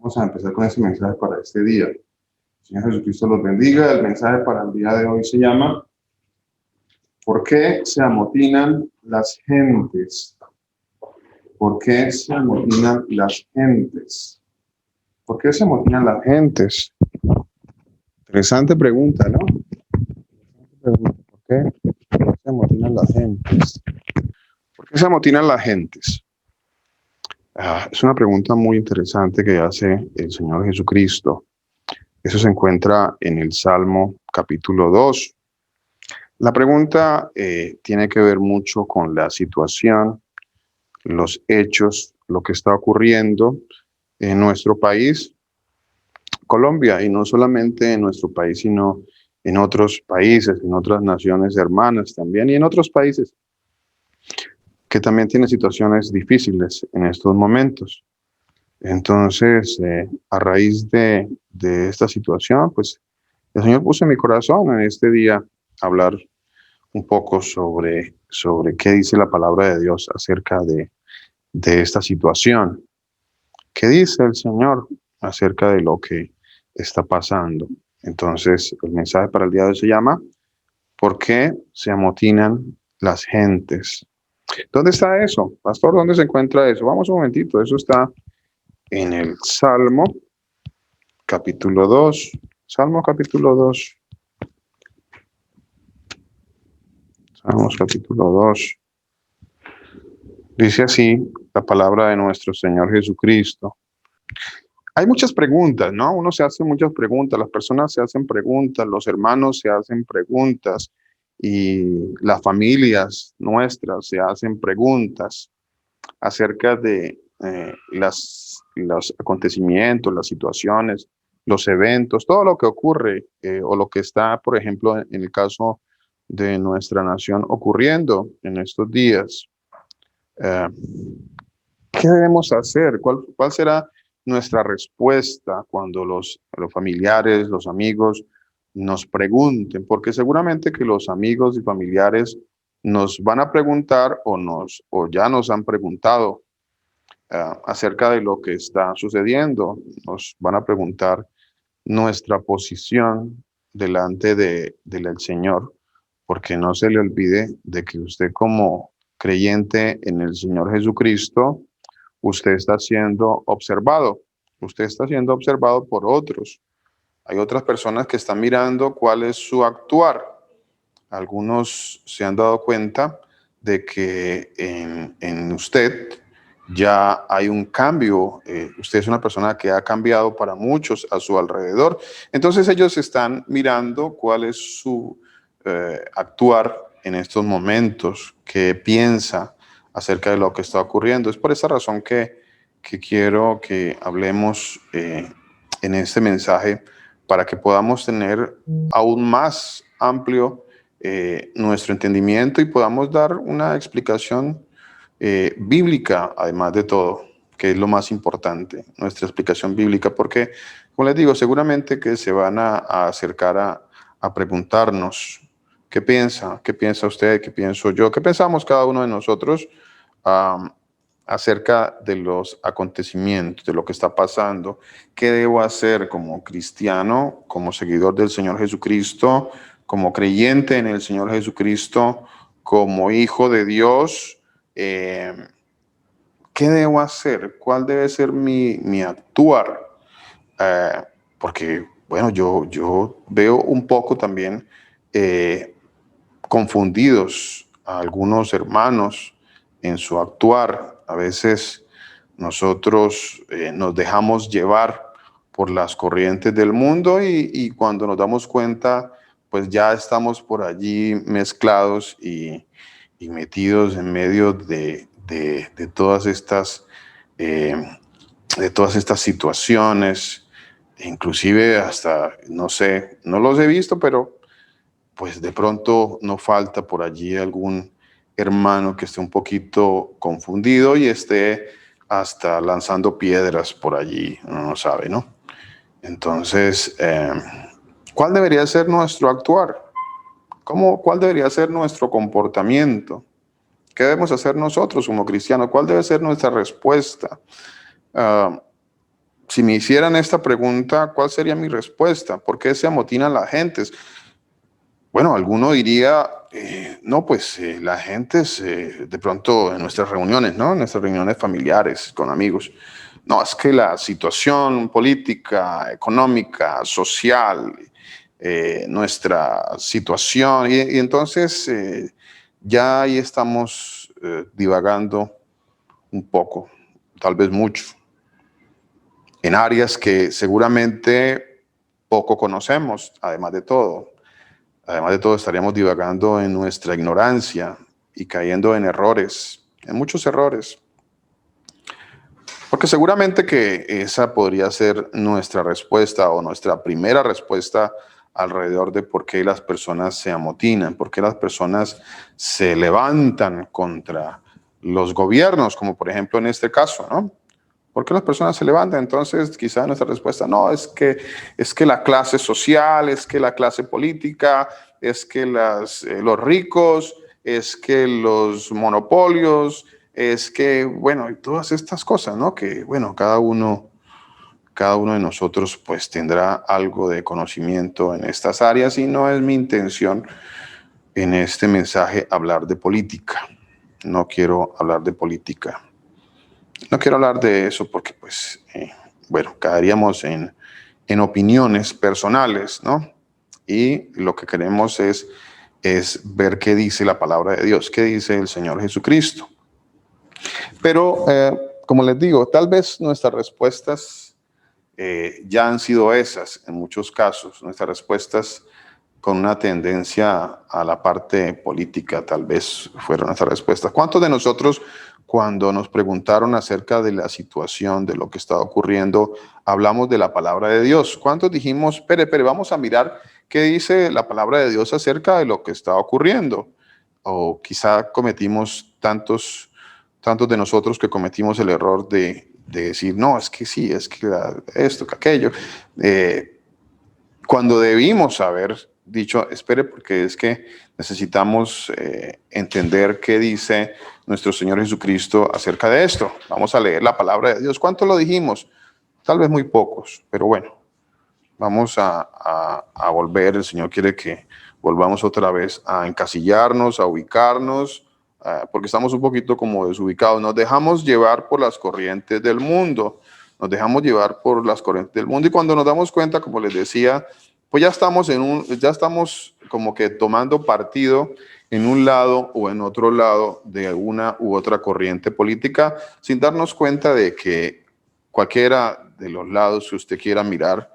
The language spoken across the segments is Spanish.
Vamos a empezar con este mensaje para este día. Señor Jesucristo los bendiga. El mensaje para el día de hoy se llama ¿por qué se amotinan las gentes? ¿Por qué se amotinan las gentes? ¿Por qué se amotinan las gentes? Interesante pregunta, ¿no? ¿Por qué se amotinan las gentes? ¿Por qué se amotinan las gentes? Es una pregunta muy interesante que hace el Señor Jesucristo. Eso se encuentra en el Salmo capítulo 2. La pregunta tiene que ver mucho con la situación, los hechos, lo que está ocurriendo en nuestro país, Colombia, y no solamente en nuestro país, sino en otros países, en otras naciones hermanas también, y en otros países que también tienen situaciones difíciles en estos momentos. Entonces, a raíz de esta situación, pues el Señor puso en mi corazón en este día hablar un poco sobre qué dice la palabra de Dios acerca de esta situación. ¿Qué dice el Señor acerca de lo que está pasando? Entonces, el mensaje para el día de hoy se llama ¿por qué se amotinan las gentes? ¿Dónde está eso? Pastor, ¿dónde se encuentra eso? Vamos un momentito, eso está en el Salmo capítulo 2. Salmo capítulo 2. Salmos capítulo 2. Dice así la palabra de nuestro Señor Jesucristo. Hay muchas preguntas, ¿no? Uno se hace muchas preguntas, las personas se hacen preguntas, los hermanos se hacen preguntas y las familias nuestras se hacen preguntas acerca de los acontecimientos, las situaciones, los eventos, todo lo que ocurre o lo que está, por ejemplo, en el caso de nuestra nación ocurriendo en estos días. ¿Qué debemos hacer? ¿Cuál será nuestra respuesta cuando los familiares, los amigos nos pregunten? Porque seguramente que los amigos y familiares nos van a preguntar o ya nos han preguntado acerca de lo que está sucediendo. Nos van a preguntar nuestra posición delante del Señor, porque no se le olvide de que usted como creyente en el Señor Jesucristo, usted está siendo observado. Usted está siendo observado por otros. Hay otras personas que están mirando cuál es su actuar. Algunos se han dado cuenta de que en usted ya hay un cambio. Usted es una persona que ha cambiado para muchos a su alrededor. Entonces ellos están mirando cuál es su actuar en estos momentos, qué piensa acerca de lo que está ocurriendo. Es por esa razón que quiero que hablemos en este mensaje para que podamos tener aún más amplio nuestro entendimiento y podamos dar una explicación bíblica, además de todo, que es lo más importante, nuestra explicación bíblica, porque, como les digo, seguramente que se van a acercar a preguntarnos qué piensa usted, qué pienso yo, qué pensamos cada uno de nosotros acerca de los acontecimientos, de lo que está pasando, qué debo hacer como cristiano, como seguidor del Señor Jesucristo, como creyente en el Señor Jesucristo, como hijo de Dios. ¿Qué debo hacer? ¿Cuál debe ser mi actuar? Porque, bueno, yo veo un poco también confundidos a algunos hermanos en su actuar. A veces nosotros nos dejamos llevar por las corrientes del mundo y cuando nos damos cuenta, pues ya estamos por allí mezclados y metidos en medio de todas estas situaciones, inclusive hasta, no sé, no los he visto, pero pues de pronto no falta por allí algún hermano que esté un poquito confundido y esté hasta lanzando piedras por allí, uno no sabe, ¿no? Entonces, ¿cuál debería ser nuestro actuar? ¿Cuál debería ser nuestro comportamiento? ¿Qué debemos hacer nosotros como cristianos? ¿Cuál debe ser nuestra respuesta? si me hicieran esta pregunta, ¿cuál sería mi respuesta? ¿Por qué se amotinan las gentes? Bueno, alguno diría, no, pues la gente de pronto en nuestras reuniones, ¿no? En nuestras reuniones familiares, con amigos. No, es que la situación política, económica, social, nuestra situación, y entonces ya ahí estamos divagando un poco, tal vez mucho, en áreas que seguramente poco conocemos, además de todo. Además de todo, estaríamos divagando en nuestra ignorancia y cayendo en errores, en muchos errores. Porque seguramente que esa podría ser nuestra respuesta o nuestra primera respuesta alrededor de por qué las personas se amotinan, por qué las personas se levantan contra los gobiernos, como por ejemplo en este caso, ¿no? ¿Por qué las personas se levantan? Entonces, quizá nuestra respuesta no, es que la clase social, es que la clase política, es que los ricos, es que los monopolios, es que, bueno, y todas estas cosas, ¿no? Que, bueno, cada uno de nosotros pues tendrá algo de conocimiento en estas áreas y no es mi intención en este mensaje hablar de política. No quiero hablar de política. No quiero hablar de eso porque, pues, bueno, caeríamos en opiniones personales, ¿no? Y lo que queremos es ver qué dice la palabra de Dios, qué dice el Señor Jesucristo. Pero, como les digo, tal vez nuestras respuestas ya han sido esas en muchos casos, nuestras respuestas con una tendencia a la parte política, tal vez fueron nuestras respuestas. ¿Cuántos de nosotros, cuando nos preguntaron acerca de la situación, de lo que estaba ocurriendo, hablamos de la palabra de Dios? ¿Cuántos dijimos, espere, vamos a mirar qué dice la palabra de Dios acerca de lo que está ocurriendo? O quizá cometimos tantos de nosotros que cometimos el error de decir, no, es que sí, es que esto, que aquello, cuando debimos haber dicho, espere, porque es que necesitamos entender qué dice nuestro Señor Jesucristo acerca de esto. Vamos a leer la palabra de Dios. ¿Cuánto lo dijimos? Tal vez muy pocos, pero bueno, vamos a volver. El Señor quiere que volvamos otra vez a encasillarnos, a ubicarnos, porque estamos un poquito como desubicados. Nos dejamos llevar por las corrientes del mundo. Nos dejamos llevar por las corrientes del mundo y cuando nos damos cuenta, como les decía, pues ya estamos como que tomando partido en un lado o en otro lado de una u otra corriente política, sin darnos cuenta de que cualquiera de los lados que usted quiera mirar,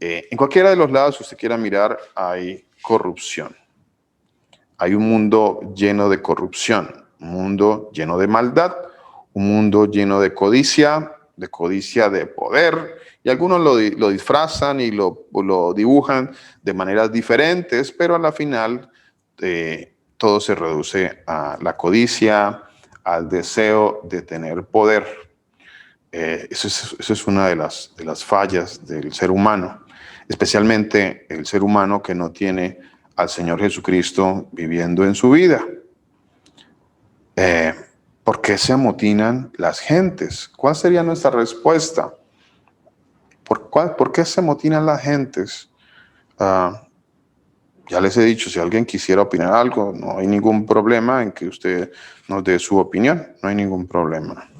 en cualquiera de los lados que usted quiera mirar, hay corrupción. Hay un mundo lleno de corrupción, un mundo lleno de maldad, un mundo lleno de codicia de poder, y algunos lo disfrazan y lo dibujan de maneras diferentes, pero a la final todo se reduce a la codicia, al deseo de tener poder. Eso es una de las fallas del ser humano, especialmente el ser humano que no tiene al Señor Jesucristo viviendo en su vida. ¿Por qué se amotinan las gentes? ¿Cuál sería nuestra respuesta? ¿Por qué se amotinan las gentes? Ya les he dicho, si alguien quisiera opinar algo, no hay ningún problema en que usted nos dé su opinión, no hay ningún problema.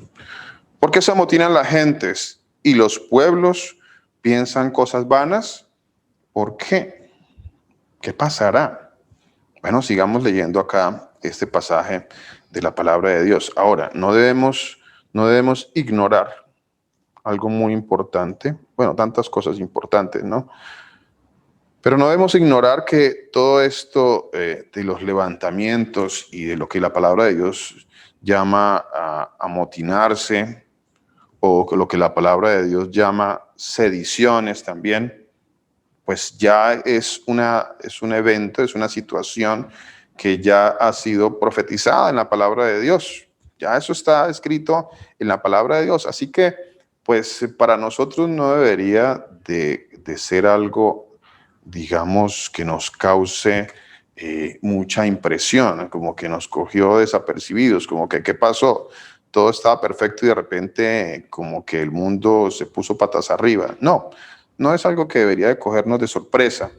¿Por qué se amotinan las gentes y los pueblos piensan cosas vanas? ¿Por qué? ¿Qué pasará? Bueno, sigamos leyendo acá este pasaje de la palabra de Dios. Ahora, no debemos ignorar algo muy importante. Bueno, tantas cosas importantes, ¿no? Pero no debemos ignorar que todo esto de los levantamientos y de lo que la palabra de Dios llama a amotinarse, o lo que la palabra de Dios llama sediciones también, pues ya es un evento, es una situación que ya ha sido profetizada en la palabra de Dios. Ya eso está escrito en la palabra de Dios. Así que, pues para nosotros no debería de ser algo, digamos, que nos cause mucha impresión, como que nos cogió desapercibidos, como que, ¿qué pasó? todo estaba perfecto y de repente como que el mundo se puso patas arriba. No, no es algo que debería de cogernos de sorpresa,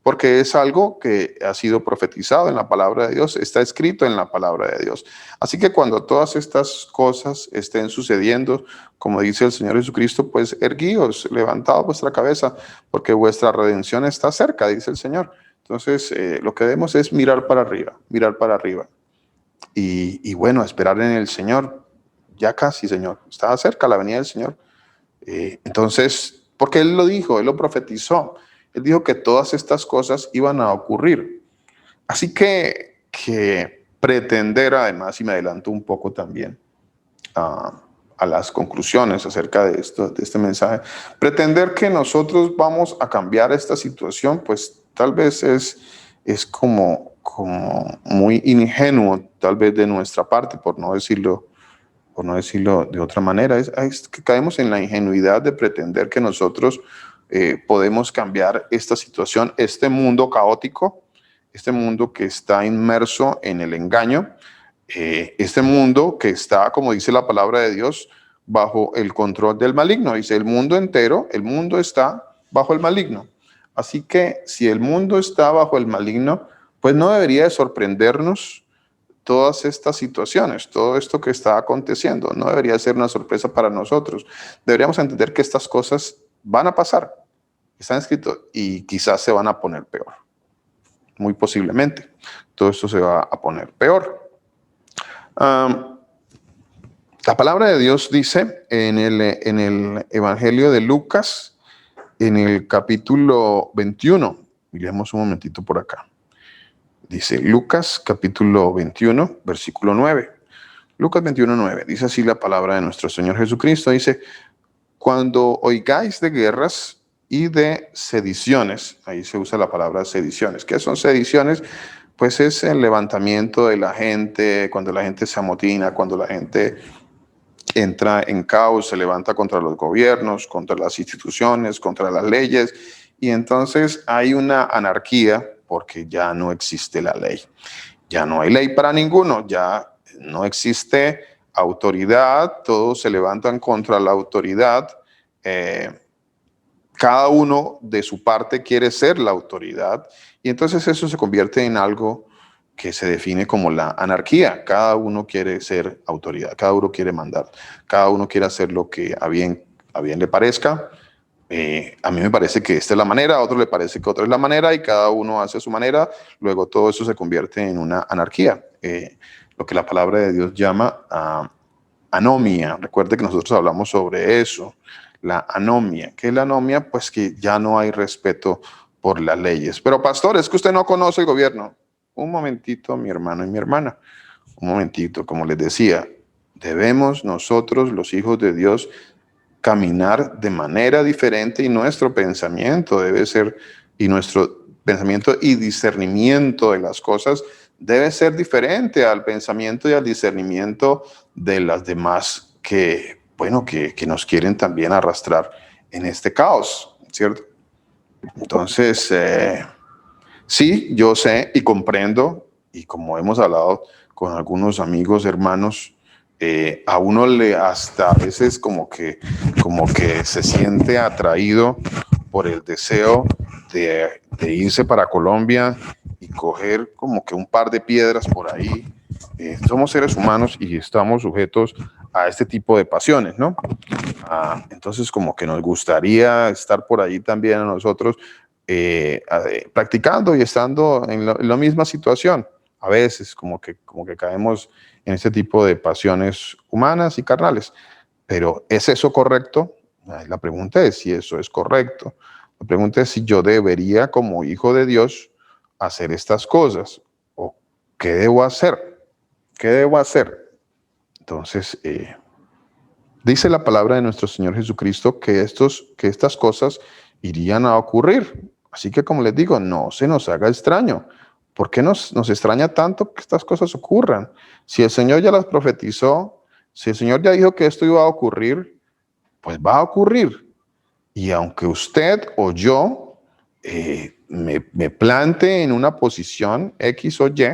porque es algo que ha sido profetizado en la palabra de Dios, está escrito en la palabra de Dios. Así que cuando todas estas cosas estén sucediendo, como dice el Señor Jesucristo, pues erguíos, levantad vuestra cabeza, porque vuestra redención está cerca, dice el Señor. Entonces, lo que debemos es mirar para arriba, mirar para arriba. Y bueno, esperar en el Señor. Ya casi, Señor, está cerca la venida del Señor. Entonces, porque Él lo dijo, Él lo profetizó. Él dijo que todas estas cosas iban a ocurrir. Así que pretender, además, y me adelanto un poco también a las conclusiones acerca de este mensaje, pretender que nosotros vamos a cambiar esta situación, pues tal vez es como muy ingenuo, tal vez de nuestra parte, por no decirlo de otra manera. Es que caemos en la ingenuidad de pretender que nosotros podemos cambiar esta situación, este mundo caótico, este mundo que está inmerso en el engaño, este mundo que está, como dice la palabra de Dios, bajo el control del maligno. Dice, el mundo entero, el mundo está bajo el maligno. Así que si el mundo está bajo el maligno, pues no debería de sorprendernos todas estas situaciones, todo esto que está aconteciendo. No debería ser una sorpresa para nosotros. Deberíamos entender que estas cosas van a pasar, están escritos, y quizás se van a poner peor. Muy posiblemente. Todo esto se va a poner peor. La palabra de Dios dice en el Evangelio de Lucas, en el capítulo 21, miremos un momentito por acá. Dice Lucas capítulo 21, versículo 9. Lucas 21, 9. Dice así la palabra de nuestro Señor Jesucristo. Dice, cuando oigáis de guerras y de sediciones, ahí se usa la palabra sediciones. ¿Qué son sediciones? Pues es el levantamiento de la gente, cuando la gente se amotina, cuando la gente entra en caos, se levanta contra los gobiernos, contra las instituciones, contra las leyes, y entonces hay una anarquía porque ya no existe la ley. Ya no hay ley para ninguno, ya no existe autoridad, todos se levantan contra la autoridad. Cada uno de su parte quiere ser la autoridad, y entonces eso se convierte en algo que se define como la anarquía. Cada uno quiere ser autoridad, cada uno quiere mandar, cada uno quiere hacer lo que a bien le parezca. A mí me parece que esta es la manera, a otro le parece que otra es la manera, y cada uno hace su manera. Luego todo eso se convierte en una anarquía, lo que la palabra de Dios llama anomia. Recuerde que nosotros hablamos sobre eso, la anomia. ¿Qué es la anomia? Pues que ya no hay respeto por las leyes. Pero pastor, es que usted no conoce el gobierno. Un momentito, mi hermano y mi hermana, un momentito. Como les decía, debemos nosotros, los hijos de Dios, caminar de manera diferente, y nuestro pensamiento debe ser, y nuestro pensamiento y discernimiento de las cosas debe ser diferente al pensamiento y al discernimiento de las demás que, bueno, que nos quieren también arrastrar en este caos, ¿cierto? Entonces, sí, yo sé y comprendo, y como hemos hablado con algunos amigos, hermanos, a uno le hasta a veces como que se siente atraído por el deseo de irse para Colombia y coger como que un par de piedras por ahí. Somos seres humanos y estamos sujetos a este tipo de pasiones, ¿no? Entonces como que nos gustaría estar por ahí también a nosotros, practicando y estando en la misma situación. A veces como que caemos en este tipo de pasiones humanas y carnales. Pero ¿es eso correcto? La pregunta es si eso es correcto. La pregunta es si yo debería, como hijo de Dios, hacer estas cosas. ¿O qué debo hacer? ¿Qué debo hacer? Entonces, dice la palabra de nuestro Señor Jesucristo que estas cosas irían a ocurrir. Así que, como les digo, no se nos haga extraño. ¿Por qué nos extraña tanto que estas cosas ocurran? Si el Señor ya las profetizó, si el Señor ya dijo que esto iba a ocurrir, pues va a ocurrir. Y aunque usted o yo me plante en una posición X o Y,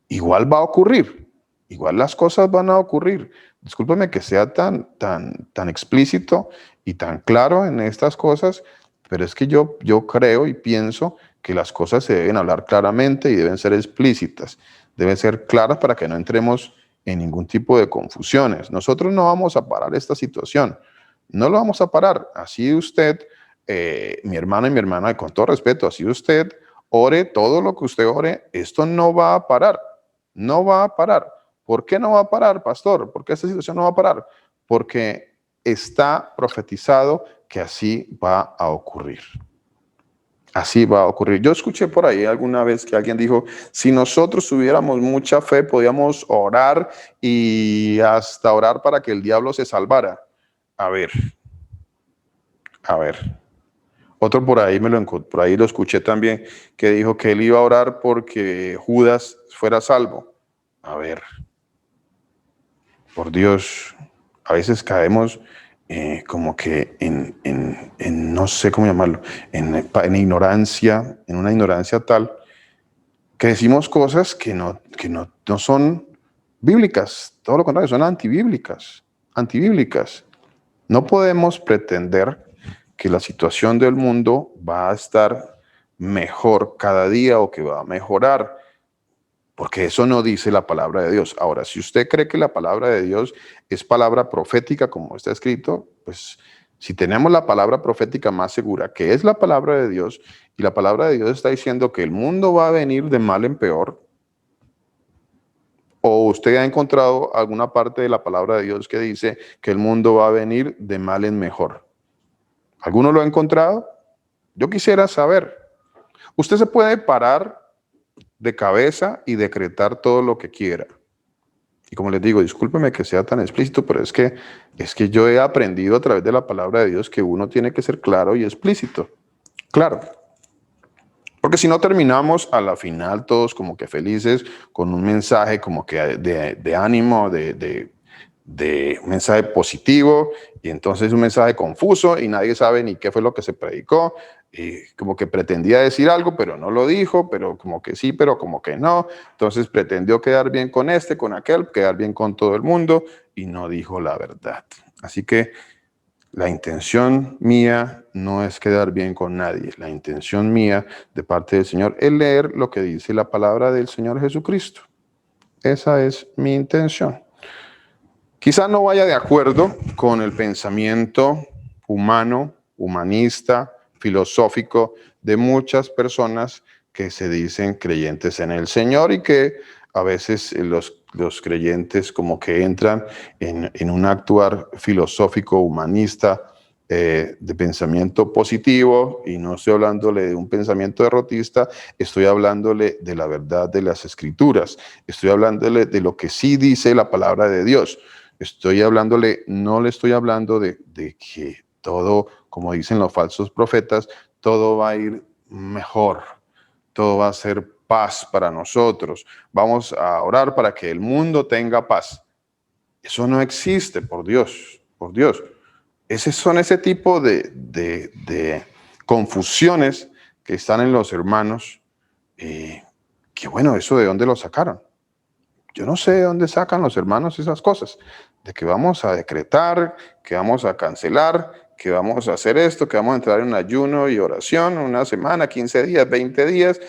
igual va a ocurrir. igual las cosas van a ocurrir. Discúlpeme que sea tan explícito y tan claro en estas cosas, pero es que yo creo y pienso que las cosas se deben hablar claramente y deben ser explícitas, deben ser claras para que no entremos en ningún tipo de confusiones. Nosotros no vamos a parar esta situación, no lo vamos a parar. Así usted, mi hermano y mi hermana, con todo respeto, así usted ore todo lo que usted ore, esto no va a parar, no va a parar. ¿Por qué no va a parar, pastor? ¿Por qué esta situación no va a parar? Porque está profetizado que así va a ocurrir. Así va a ocurrir. Yo escuché por ahí alguna vez que alguien dijo, si nosotros tuviéramos mucha fe, podíamos orar y hasta orar para que el diablo se salvara. A ver. Otro por ahí por ahí lo escuché también, que dijo que él iba a orar porque Judas fuera salvo. A ver. Por Dios, a veces caemos como que en no sé cómo llamarlo, en ignorancia, en una ignorancia tal, que decimos cosas que no son bíblicas, todo lo contrario, son antibíblicas. No podemos pretender que la situación del mundo va a estar mejor cada día o que va a mejorar, porque eso no dice la palabra de Dios. Ahora, si usted cree que la palabra de Dios es palabra profética, como está escrito, pues si tenemos la palabra profética más segura, que es la palabra de Dios, y la palabra de Dios está diciendo que el mundo va a venir de mal en peor, o usted ha encontrado alguna parte de la palabra de Dios que dice que el mundo va a venir de mal en mejor. ¿Alguno lo ha encontrado? Yo quisiera saber. Usted se puede parar de cabeza y decretar todo lo que quiera. Y como les digo, discúlpeme que sea tan explícito, pero es que yo he aprendido a través de la palabra de Dios que uno tiene que ser claro y explícito. Claro. Porque si no terminamos a la final todos como que felices con un mensaje como que de ánimo, de un mensaje positivo, y entonces un mensaje confuso y nadie sabe ni qué fue lo que se predicó, y como que pretendía decir algo pero no lo dijo, pero como que sí, pero como que no, entonces pretendió quedar bien con con aquel, quedar bien con todo el mundo y no dijo la verdad. Así que la intención mía no es quedar bien con nadie. La intención mía de parte del Señor es leer lo que dice la palabra del Señor Jesucristo. Esa es mi intención. Quizá no vaya de acuerdo con el pensamiento humano, humanista, filosófico de muchas personas que se dicen creyentes en el Señor y que a veces los creyentes como que entran en un actuar filosófico, humanista, de pensamiento positivo, y no estoy hablándole de un pensamiento derrotista, estoy hablándole de la verdad de las Escrituras, estoy hablándole de lo que sí dice la palabra de Dios. No le estoy hablando de que todo, como dicen los falsos profetas, todo va a ir mejor, todo va a ser paz para nosotros. Vamos a orar para que el mundo tenga paz. Eso no existe, por Dios, por Dios. Son ese tipo de confusiones que están en los hermanos, que bueno, ¿eso de dónde lo sacaron? Yo no sé de dónde sacan los hermanos esas cosas, de que vamos a decretar, que vamos a cancelar, que vamos a hacer esto, que vamos a entrar en ayuno y oración una semana, 15 días, 20 días,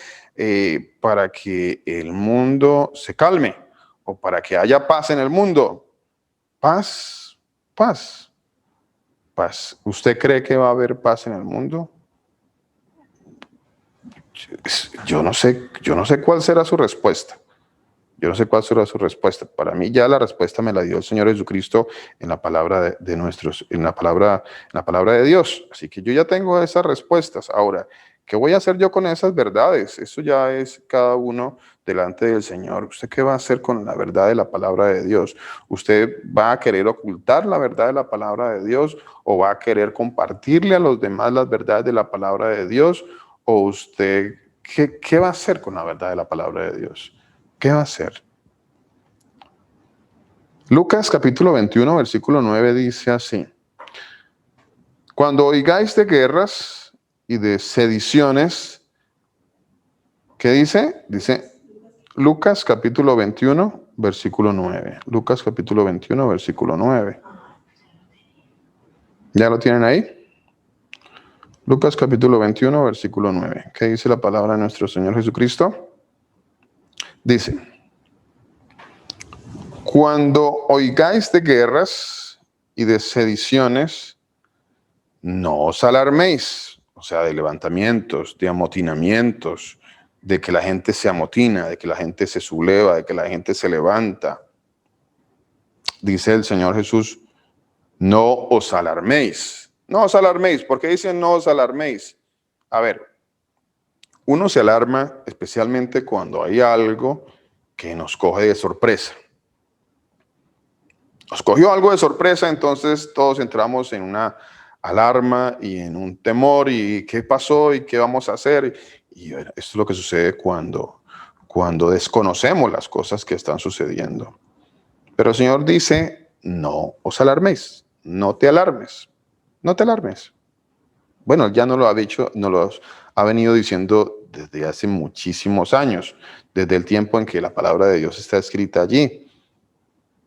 para que el mundo se calme o para que haya paz en el mundo. Paz, paz, paz. ¿Usted cree que va a haber paz en el mundo? Yo no sé cuál será su respuesta. Yo no sé cuál será su respuesta. Para mí ya la respuesta me la dio el Señor Jesucristo en la palabra en la palabra de Dios. Así que yo ya tengo esas respuestas. Ahora, ¿qué voy a hacer yo con esas verdades? Eso ya es cada uno delante del Señor. ¿Usted qué va a hacer con la verdad de la palabra de Dios? ¿Usted va a querer ocultar la verdad de la palabra de Dios o va a querer compartirle a los demás las verdades de la palabra de Dios? ¿O usted qué va a hacer con la verdad de la palabra de Dios? ¿Qué va a hacer? Lucas capítulo 21, versículo 9 dice así: cuando oigáis de guerras y de sediciones, ¿qué dice? Dice Lucas capítulo 21, versículo 9. Lucas capítulo 21, versículo 9. ¿Ya lo tienen ahí? Lucas capítulo 21, versículo 9. ¿Qué dice la palabra de nuestro Señor Jesucristo? Dice: cuando oigáis de guerras y de sediciones, no os alarméis, o sea, de levantamientos, de amotinamientos, de que la gente se amotina, de que la gente se subleva, de que la gente se levanta. Dice el Señor Jesús: no os alarméis. No os alarméis. ¿Por qué dicen no os alarméis? A ver, uno se alarma especialmente cuando hay algo que nos coge de sorpresa. Nos cogió algo de sorpresa, entonces todos entramos en una alarma y en un temor. ¿Y qué pasó? ¿Y qué vamos a hacer? Y esto es lo que sucede cuando desconocemos las cosas que están sucediendo. Pero el Señor dice: no os alarméis, no te alarmes, no te alarmes. Bueno, Él ya nos lo ha dicho, nos lo ha venido diciendo desde hace muchísimos años, desde el tiempo en que la palabra de Dios está escrita allí.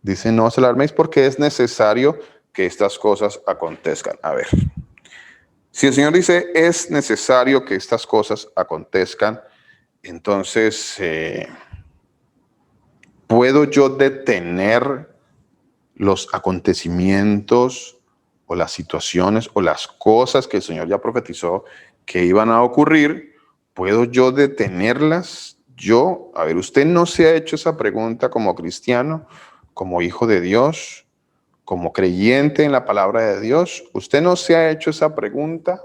Dice: no os alarméis porque es necesario que estas cosas acontezcan. A ver, si el Señor dice es necesario que estas cosas acontezcan, entonces, ¿puedo yo detener los acontecimientos o las situaciones o las cosas que el Señor ya profetizó que iban a ocurrir? ¿Puedo yo detenerlas? Yo, a ver, ¿usted no se ha hecho esa pregunta como cristiano, como hijo de Dios, como creyente en la palabra de Dios? ¿Usted no se ha hecho esa pregunta?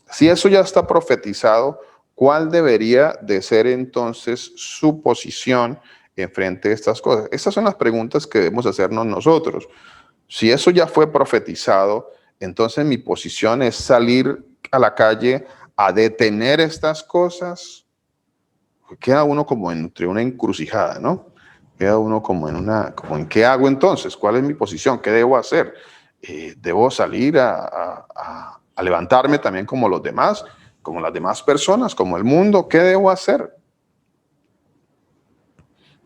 Si eso ya está profetizado, ¿cuál debería de ser entonces su posición en frente de estas cosas? Estas son las preguntas que debemos hacernos nosotros. Si eso ya fue profetizado, entonces mi posición es salir a la calle a detener estas cosas. Queda uno como entre una encrucijada, ¿no? Queda uno como en ¿qué hago entonces? ¿Cuál es mi posición? ¿Qué debo hacer? ¿Debo salir a levantarme también como los demás, como las demás personas, como el mundo? ¿Qué debo hacer?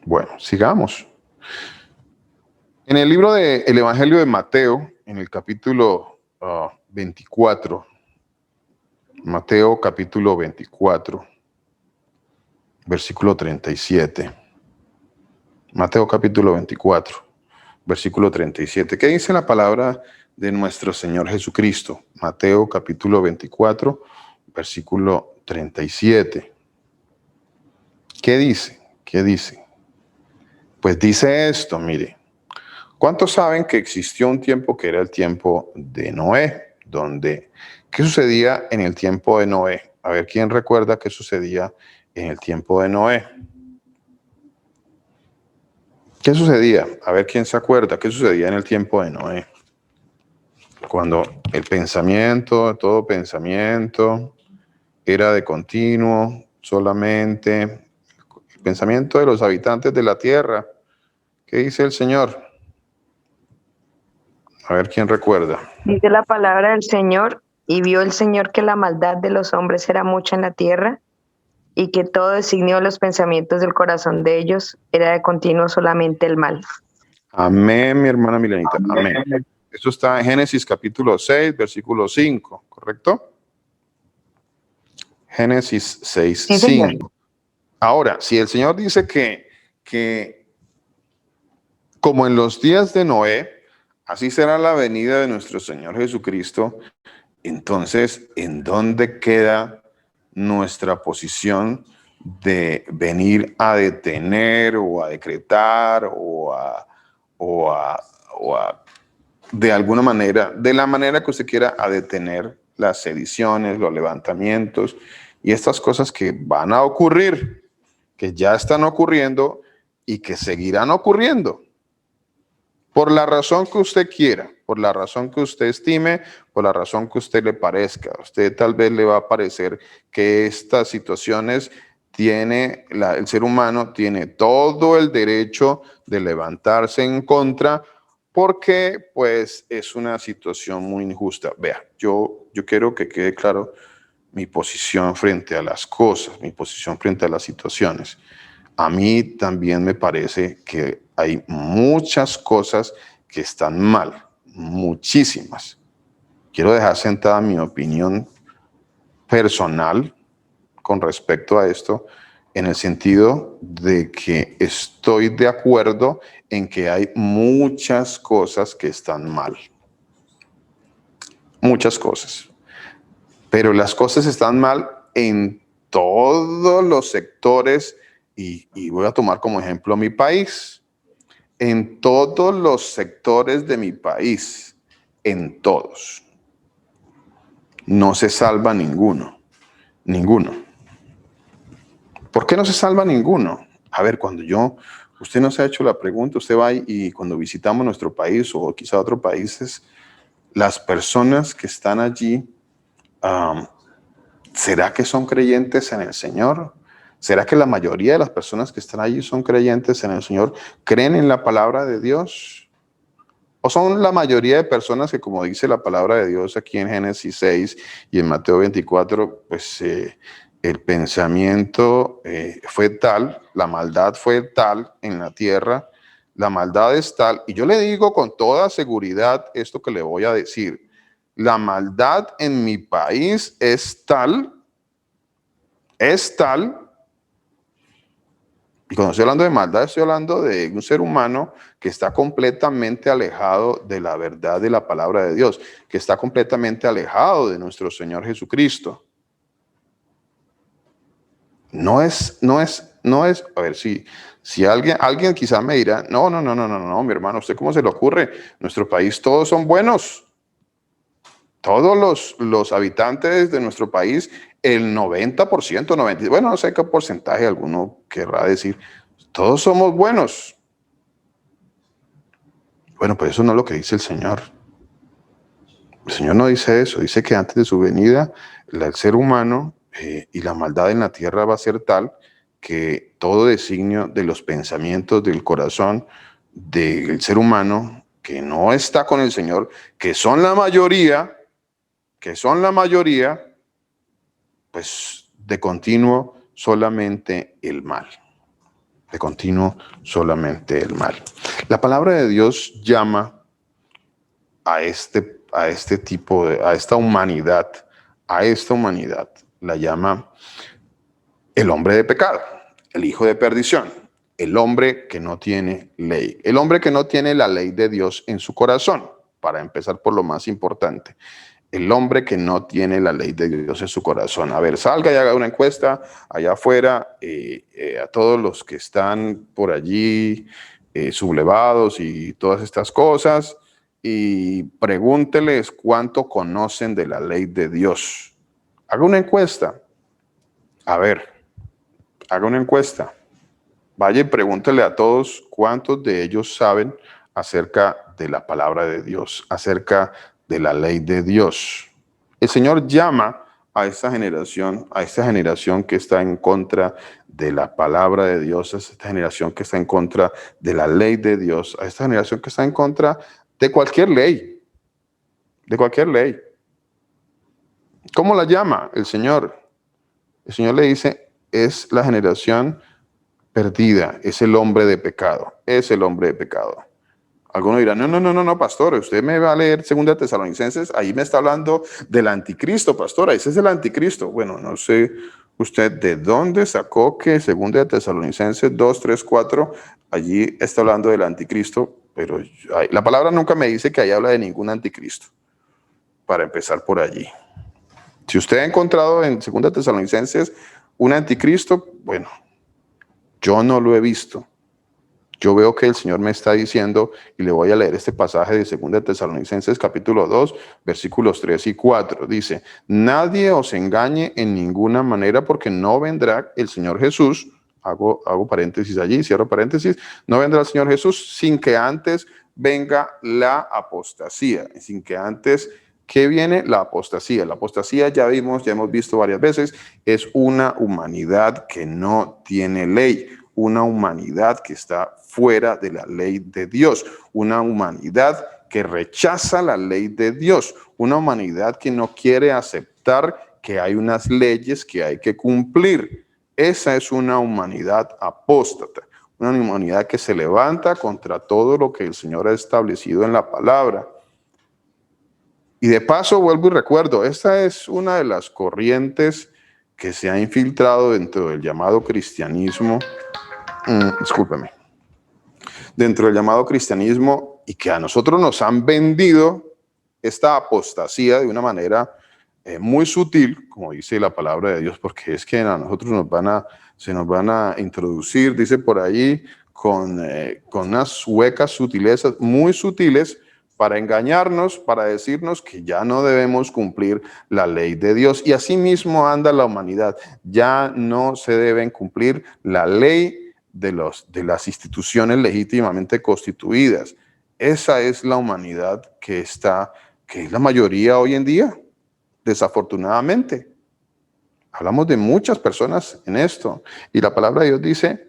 Bueno, sigamos. En el libro del Evangelio de Mateo, en el capítulo 24, Mateo capítulo 24, versículo 37. Mateo capítulo 24, versículo 37. ¿Qué dice la palabra de nuestro Señor Jesucristo? Mateo capítulo 24, versículo 37. ¿Qué dice? ¿Qué dice? Pues dice esto, mire. ¿Cuántos saben que existió un tiempo que era el tiempo de Noé? ¿Qué sucedía en el tiempo de Noé? A ver, ¿quién recuerda qué sucedía en el tiempo de Noé? ¿Qué sucedía? A ver, ¿quién se acuerda qué sucedía en el tiempo de Noé? Cuando el pensamiento, todo pensamiento, era de continuo, solamente el pensamiento de los habitantes de la tierra. ¿Qué dice el Señor? A ver, ¿quién recuerda? Dice la palabra del Señor: y vio el Señor que la maldad de los hombres era mucha en la tierra, y que todo designio de los pensamientos del corazón de ellos era de continuo solamente el mal. Amén, mi hermana Milenita. Amén. Esto está en Génesis capítulo 6, versículo 5, ¿correcto? Génesis 6, Sí, señor. 5. Ahora, si el Señor dice que como en los días de Noé, así será la venida de nuestro Señor Jesucristo, entonces, ¿en dónde queda nuestra posición de venir a detener o a decretar o a de alguna manera, de la manera que usted quiera, a detener las sediciones, los levantamientos y estas cosas que van a ocurrir, que ya están ocurriendo y que seguirán ocurriendo? Por la razón que usted quiera, por la razón que usted estime, por la razón que usted le parezca. A usted tal vez le va a parecer que estas situaciones el ser humano tiene todo el derecho de levantarse en contra porque pues es una situación muy injusta. Vea, yo quiero que quede claro mi posición frente a las cosas, mi posición frente a las situaciones. a mí también me parece que hay muchas cosas que están mal, muchísimas. Quiero dejar sentada mi opinión personal con respecto a esto, en el sentido de que estoy de acuerdo en que hay muchas cosas que están mal. Muchas cosas. Pero las cosas están mal en todos los sectores y voy a tomar como ejemplo mi país. En todos los sectores de mi país, en todos. No se salva ninguno. Ninguno. ¿Por qué no se salva ninguno? A ver, usted no se ha hecho la pregunta, usted va y cuando visitamos nuestro país o quizá otros países, las personas que están allí, ¿será que son creyentes en el Señor? ¿Será que la mayoría de las personas que están allí son creyentes en el Señor? ¿Creen en la palabra de Dios? ¿O son la mayoría de personas que, como dice la palabra de Dios aquí en Génesis 6 y en Mateo 24, pues el pensamiento fue tal, la maldad fue tal en la tierra, la maldad es tal, y yo le digo con toda seguridad esto que le voy a decir, la maldad en mi país es tal, y cuando estoy hablando de maldad, estoy hablando de un ser humano que está completamente alejado de la verdad de la palabra de Dios, que está completamente alejado de nuestro Señor Jesucristo. No es, a ver, si alguien quizá me dirá, no, mi hermano, ¿usted cómo se le ocurre? Nuestro país todos son buenos. Todos los habitantes de nuestro país, el 90%, 90%, bueno, no sé qué porcentaje alguno querrá decir, todos somos buenos. Bueno, pues eso no es lo que dice el Señor. El Señor no dice eso, dice que antes de su venida, el ser humano y la maldad en la tierra va a ser tal que todo designio de los pensamientos del corazón del ser humano que no está con el Señor, que son la mayoría, pues de continuo solamente el mal. De continuo solamente el mal. La palabra de Dios llama a esta humanidad, la llama el hombre de pecado, el hijo de perdición, el hombre que no tiene ley, el hombre que no tiene la ley de Dios en su corazón, para empezar por lo más importante. El hombre que no tiene la ley de Dios en su corazón. A ver, salga y haga una encuesta allá afuera a todos los que están por allí sublevados y todas estas cosas y pregúnteles cuánto conocen de la ley de Dios. Haga una encuesta. A ver, haga una encuesta. Vaya y pregúntele a todos cuántos de ellos saben acerca de la palabra de Dios, acerca de la ley de Dios. El Señor llama a esta generación que está en contra de la palabra de Dios, a esta generación que está en contra de la ley de Dios, a esta generación que está en contra de cualquier ley, ¿Cómo la llama el Señor? El Señor le dice, es la generación perdida, es el hombre de pecado, Algunos dirán, no, pastor, usted me va a leer 2 Tesalonicenses, ahí me está hablando del anticristo, pastor, ese es el anticristo. Bueno, no sé usted de dónde sacó que 2 Tesalonicenses 2, 3, 4, allí está hablando del anticristo, pero la palabra nunca me dice que ahí habla de ningún anticristo, para empezar por allí. Si usted ha encontrado en 2 Tesalonicenses un anticristo, bueno, yo no lo he visto. Yo veo que el Señor me está diciendo, y le voy a leer este pasaje de 2 Tesalonicenses capítulo 2, versículos 3 y 4. Dice, nadie os engañe en ninguna manera porque no vendrá el Señor Jesús, hago paréntesis allí, cierro paréntesis, no vendrá el Señor Jesús sin que antes venga la apostasía, sin que antes... ¿Qué viene? La apostasía. La apostasía ya hemos visto varias veces, es una humanidad que no tiene ley, una humanidad que está fuera de la ley de Dios, una humanidad que rechaza la ley de Dios, una humanidad que no quiere aceptar que hay unas leyes que hay que cumplir. Esa es una humanidad apóstata, una humanidad que se levanta contra todo lo que el Señor ha establecido en la palabra. Y de paso, vuelvo y recuerdo, esta es una de las corrientes que se ha infiltrado dentro del llamado cristianismo, discúlpeme, dentro del llamado cristianismo, y que a nosotros nos han vendido esta apostasía de una manera muy sutil, como dice la palabra de Dios, porque es que a nosotros se nos van a introducir, dice por ahí, con unas huecas sutilezas, muy sutiles, para engañarnos, para decirnos que ya no debemos cumplir la ley de Dios. Y así mismo anda la humanidad. Ya no se deben cumplir la ley de las instituciones legítimamente constituidas. Esa es la humanidad que es la mayoría hoy en día, desafortunadamente. Hablamos de muchas personas en esto. Y la palabra de Dios dice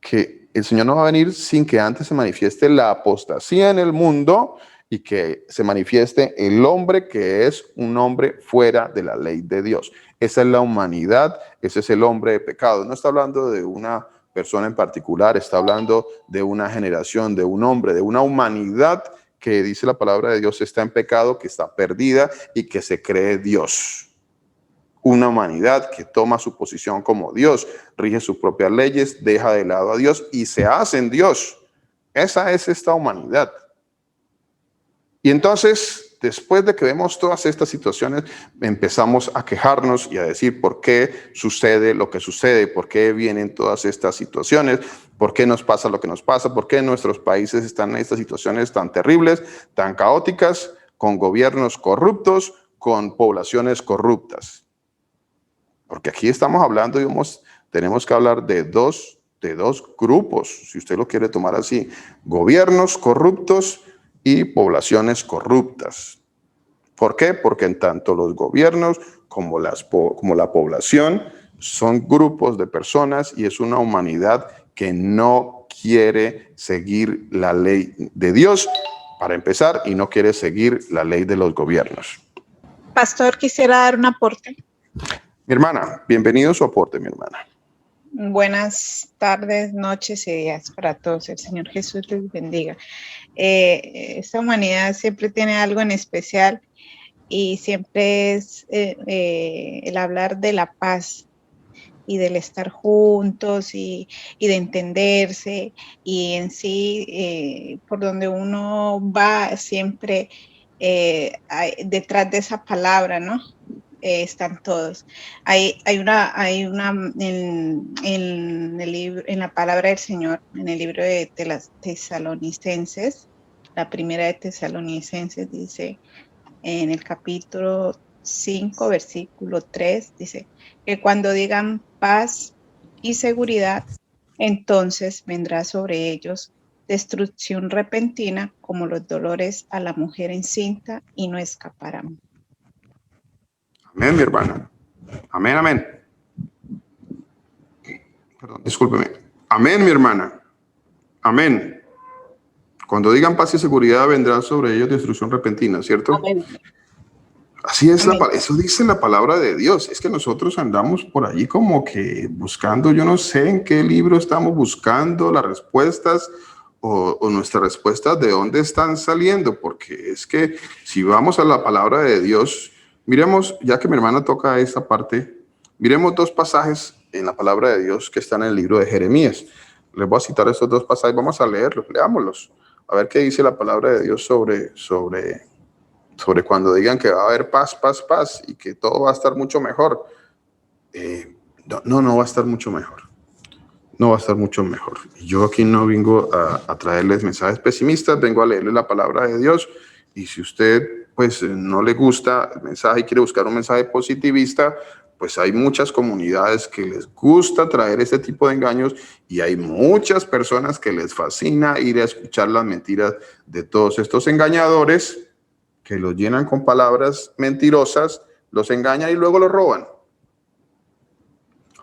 que el Señor no va a venir sin que antes se manifieste la apostasía en el mundo y que se manifieste el hombre que es un hombre fuera de la ley de Dios. Esa es la humanidad, ese es el hombre de pecado. No está hablando de una persona en particular, está hablando de una generación, de un hombre, de una humanidad que dice la palabra de Dios está en pecado, que está perdida y que se cree Dios. Una humanidad que toma su posición como Dios, rige sus propias leyes, deja de lado a Dios y se hace en Dios. Esa es esta humanidad. Y entonces, después de que vemos todas estas situaciones, empezamos a quejarnos y a decir por qué sucede lo que sucede, por qué vienen todas estas situaciones, por qué nos pasa lo que nos pasa, por qué nuestros países están en estas situaciones tan terribles, tan caóticas, con gobiernos corruptos, con poblaciones corruptas. Porque aquí estamos hablando, digamos, tenemos que hablar de dos grupos, si usted lo quiere tomar así, gobiernos corruptos y poblaciones corruptas. ¿Por qué? Porque en tanto los gobiernos como la población son grupos de personas y es una humanidad que no quiere seguir la ley de Dios, para empezar, y no quiere seguir la ley de los gobiernos. Pastor, quisiera dar un aporte. Mi hermana, bienvenido a su aporte, mi hermana. Buenas tardes, noches y días para todos. El Señor Jesús les bendiga. Esta humanidad siempre tiene algo en especial y siempre es el hablar de la paz y del estar juntos y de entenderse, y en sí por donde uno va siempre detrás de esa palabra, ¿no? Están todos. Hay una en el libro, en la palabra del Señor, en el libro de las Tesalonicenses, la primera de Tesalonicenses dice, en el capítulo 5, versículo 3, dice que cuando digan paz y seguridad, entonces vendrá sobre ellos destrucción repentina como los dolores a la mujer encinta y no escaparán. Amén, mi hermana. Amén, amén. Perdón, discúlpeme. Amén, mi hermana. Amén. Cuando digan paz y seguridad, vendrá sobre ellos destrucción repentina, ¿cierto? Amén. Así es, Amén. eso dice la palabra de Dios. Es que nosotros andamos por allí como que buscando, yo no sé en qué libro estamos buscando las respuestas o nuestras respuestas de dónde están saliendo, porque es que si vamos a la palabra de Dios, miremos, ya que mi hermana toca esta parte, miremos dos pasajes en la palabra de Dios que están en el libro de Jeremías. Les voy a citar estos dos pasajes, vamos a leerlos, leámoslos, a ver qué dice la palabra de Dios sobre cuando digan que va a haber paz, paz, paz y que todo va a estar mucho mejor. No va a estar mucho mejor. No va a estar mucho mejor. Yo aquí no vengo a traerles mensajes pesimistas, vengo a leerles la palabra de Dios. Y si usted pues no le gusta el mensaje y quiere buscar un mensaje positivista, pues hay muchas comunidades que les gusta traer este tipo de engaños y hay muchas personas que les fascina ir a escuchar las mentiras de todos estos engañadores que los llenan con palabras mentirosas, los engañan y luego los roban.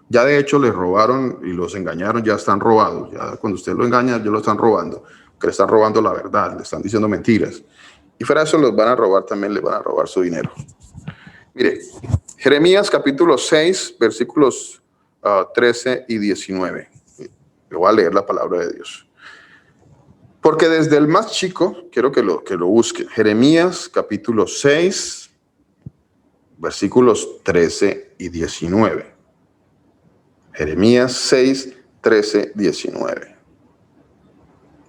Ya de hecho les robaron y los engañaron, ya están robados. Ya cuando usted lo engaña, ya lo están robando, que le están robando la verdad, le están diciendo mentiras. Y fuera de eso los van a robar también, les van a robar su dinero. Mire, Jeremías capítulo 6, versículos 13 y 19. Le voy a leer la palabra de Dios. Porque desde el más chico, quiero que lo busquen. Jeremías capítulo 6, versículos 13 y 19. Jeremías 6, 13, 19.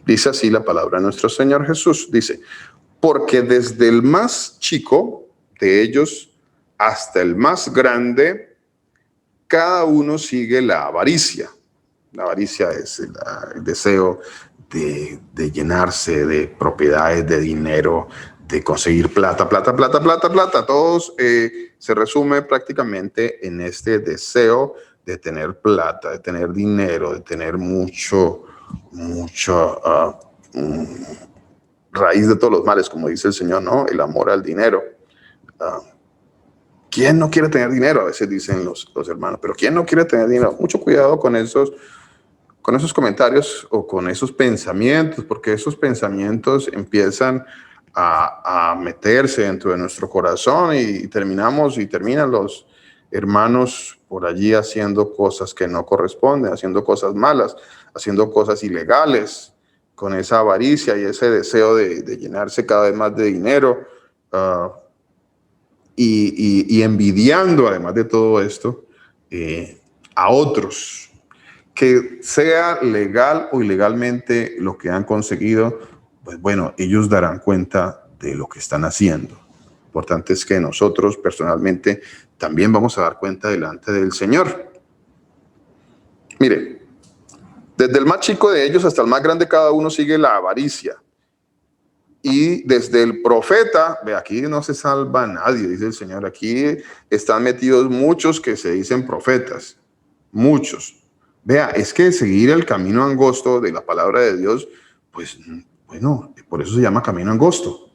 Dice así la palabra de nuestro Señor Jesús. Dice, porque desde el más chico de ellos hasta el más grande, cada uno sigue la avaricia. La avaricia es el deseo de llenarse de propiedades, de dinero, de conseguir plata. Todos se resume prácticamente en este deseo de tener plata, de tener dinero, de tener mucho raíz de todos los males, como dice el Señor, ¿no? El amor al dinero. ¿Quién no quiere tener dinero? A veces dicen los hermanos, pero ¿quién no quiere tener dinero? Mucho cuidado con esos comentarios o con esos pensamientos, porque esos pensamientos empiezan a meterse dentro de nuestro corazón y terminan los hermanos por allí haciendo cosas que no corresponden, haciendo cosas malas, haciendo cosas ilegales, con esa avaricia y ese deseo de llenarse cada vez más de dinero, y envidiando, además de todo esto, a otros, que sea legal o ilegalmente lo que han conseguido, pues bueno, ellos darán cuenta de lo que están haciendo. Lo importante es que nosotros personalmente también vamos a dar cuenta delante del Señor. Mire, desde el más chico de ellos hasta el más grande, cada uno sigue la avaricia. Y desde el profeta, ve, aquí no se salva nadie, dice el Señor. Aquí están metidos muchos que se dicen profetas, muchos. Vea, es que seguir el camino angosto de la palabra de Dios, pues bueno, por eso se llama camino angosto.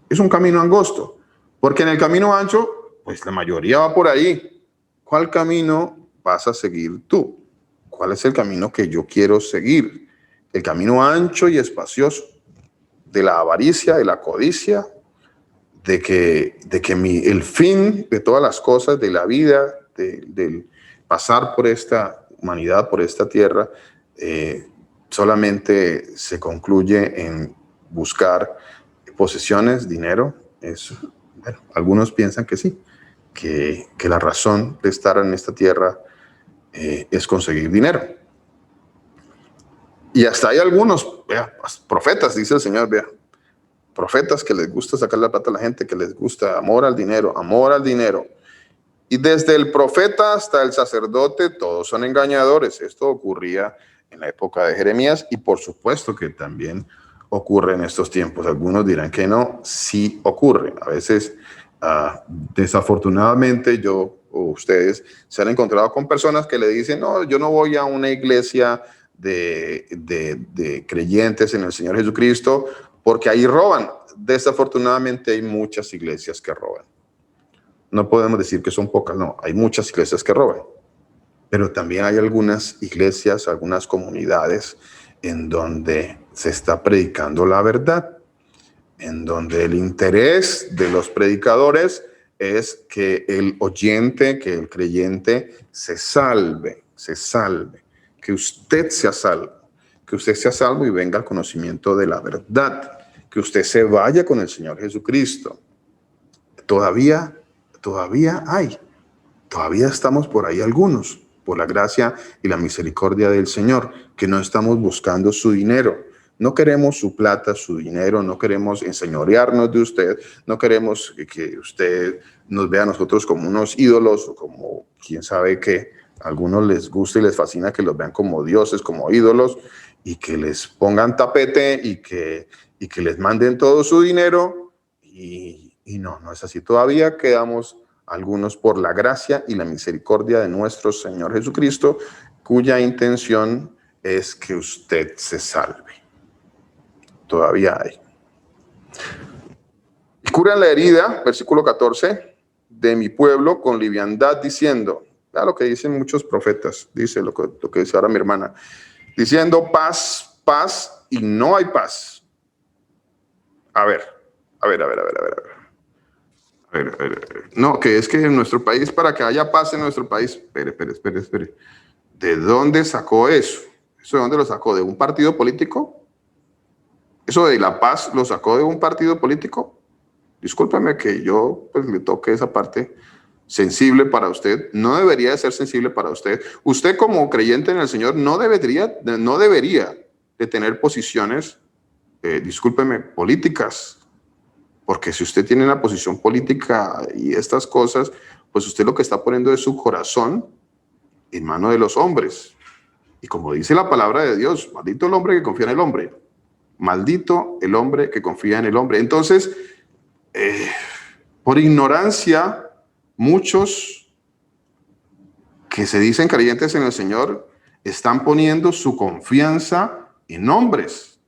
Es un camino angosto, porque en el camino ancho, pues la mayoría va por ahí. ¿Cuál camino vas a seguir tú? ¿Cuál es el camino que yo quiero seguir? El camino ancho y espacioso, de la avaricia, de la codicia, de que el fin de todas las cosas, de la vida, del pasar por esta humanidad, por esta tierra, solamente se concluye en buscar posesiones, dinero. Bueno, algunos piensan que sí, que la razón de estar en esta tierra es conseguir dinero. Y hasta hay algunos, vea, profetas, dice el Señor, vea, profetas que les gusta sacar la plata a la gente, que les gusta amor al dinero, amor al dinero. Y desde el profeta hasta el sacerdote, todos son engañadores. Esto ocurría en la época de Jeremías y por supuesto que también ocurre en estos tiempos. Algunos dirán que no, sí ocurre. A veces, desafortunadamente, yo o ustedes se han encontrado con personas que le dicen, no, yo no voy a una iglesia de creyentes en el Señor Jesucristo porque ahí roban. Desafortunadamente hay muchas iglesias que roban. No podemos decir que son pocas, no, hay muchas iglesias que roban. Pero también hay algunas iglesias, algunas comunidades en donde se está predicando la verdad, en donde el interés de los predicadores es que el oyente, que el creyente se salve, que usted sea salvo y venga al conocimiento de la verdad, que usted se vaya con el Señor Jesucristo. Todavía estamos por ahí algunos, por la gracia y la misericordia del Señor, que no estamos buscando su dinero. No queremos su plata, su dinero, no queremos enseñorearnos de usted, no queremos que usted nos vea a nosotros como unos ídolos o como quién sabe qué. A algunos les gusta y les fascina que los vean como dioses, como ídolos, y que les pongan tapete y que les manden todo su dinero. Y no es así. Todavía quedamos algunos por la gracia y la misericordia de nuestro Señor Jesucristo, cuya intención es que usted se salve. Todavía hay. Y curan la herida, versículo 14, de mi pueblo con liviandad, diciendo, lo que dicen muchos profetas, dice lo que dice ahora mi hermana, diciendo paz, paz, y no hay paz. A ver. No, que es que en nuestro país, para que haya paz en nuestro país, espere. ¿De dónde sacó eso? ¿Eso de dónde lo sacó? ¿De un partido político? ¿Eso de la paz lo sacó de un partido político? Discúlpeme que yo pues le toque esa parte sensible para usted. No debería de ser sensible para usted. Usted como creyente en el Señor no debería de tener posiciones, discúlpeme, políticas. Porque si usted tiene una posición política y estas cosas, pues usted lo que está poniendo es su corazón en manos de los hombres. Y como dice la palabra de Dios, maldito el hombre que confía en el hombre. Maldito el hombre que confía en el hombre. Entonces, por ignorancia, muchos que se dicen creyentes en el Señor están poniendo su confianza en hombres.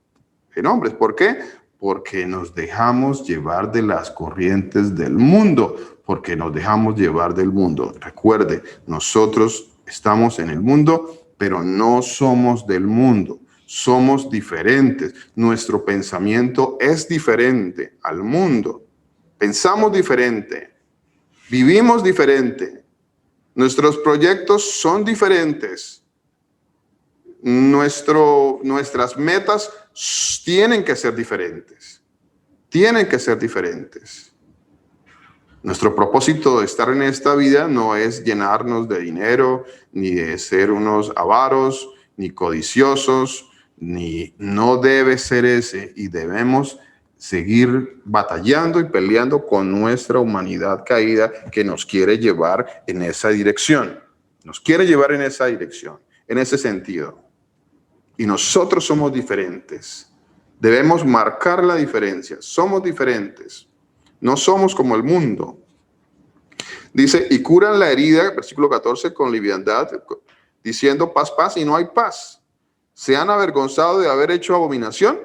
En hombres. ¿Por qué? Porque nos dejamos llevar de las corrientes del mundo. Porque nos dejamos llevar del mundo. Recuerde, nosotros estamos en el mundo, pero no somos del mundo. Somos diferentes. Nuestro pensamiento es diferente al mundo. Pensamos diferente. Vivimos diferente. Nuestros proyectos son diferentes. Nuestras metas tienen que ser diferentes. Tienen que ser diferentes. Nuestro propósito de estar en esta vida no es llenarnos de dinero, ni de ser unos avaros, ni codiciosos, no debe ser ese, y debemos seguir batallando y peleando con nuestra humanidad caída que nos quiere llevar en esa dirección. Nos quiere llevar en esa dirección, en ese sentido. Y nosotros somos diferentes. Debemos marcar la diferencia. Somos diferentes. No somos como el mundo. Dice, y curan la herida, versículo 14, con liviandad, diciendo paz, paz, y no hay paz. ¿Se han avergonzado de haber hecho abominación?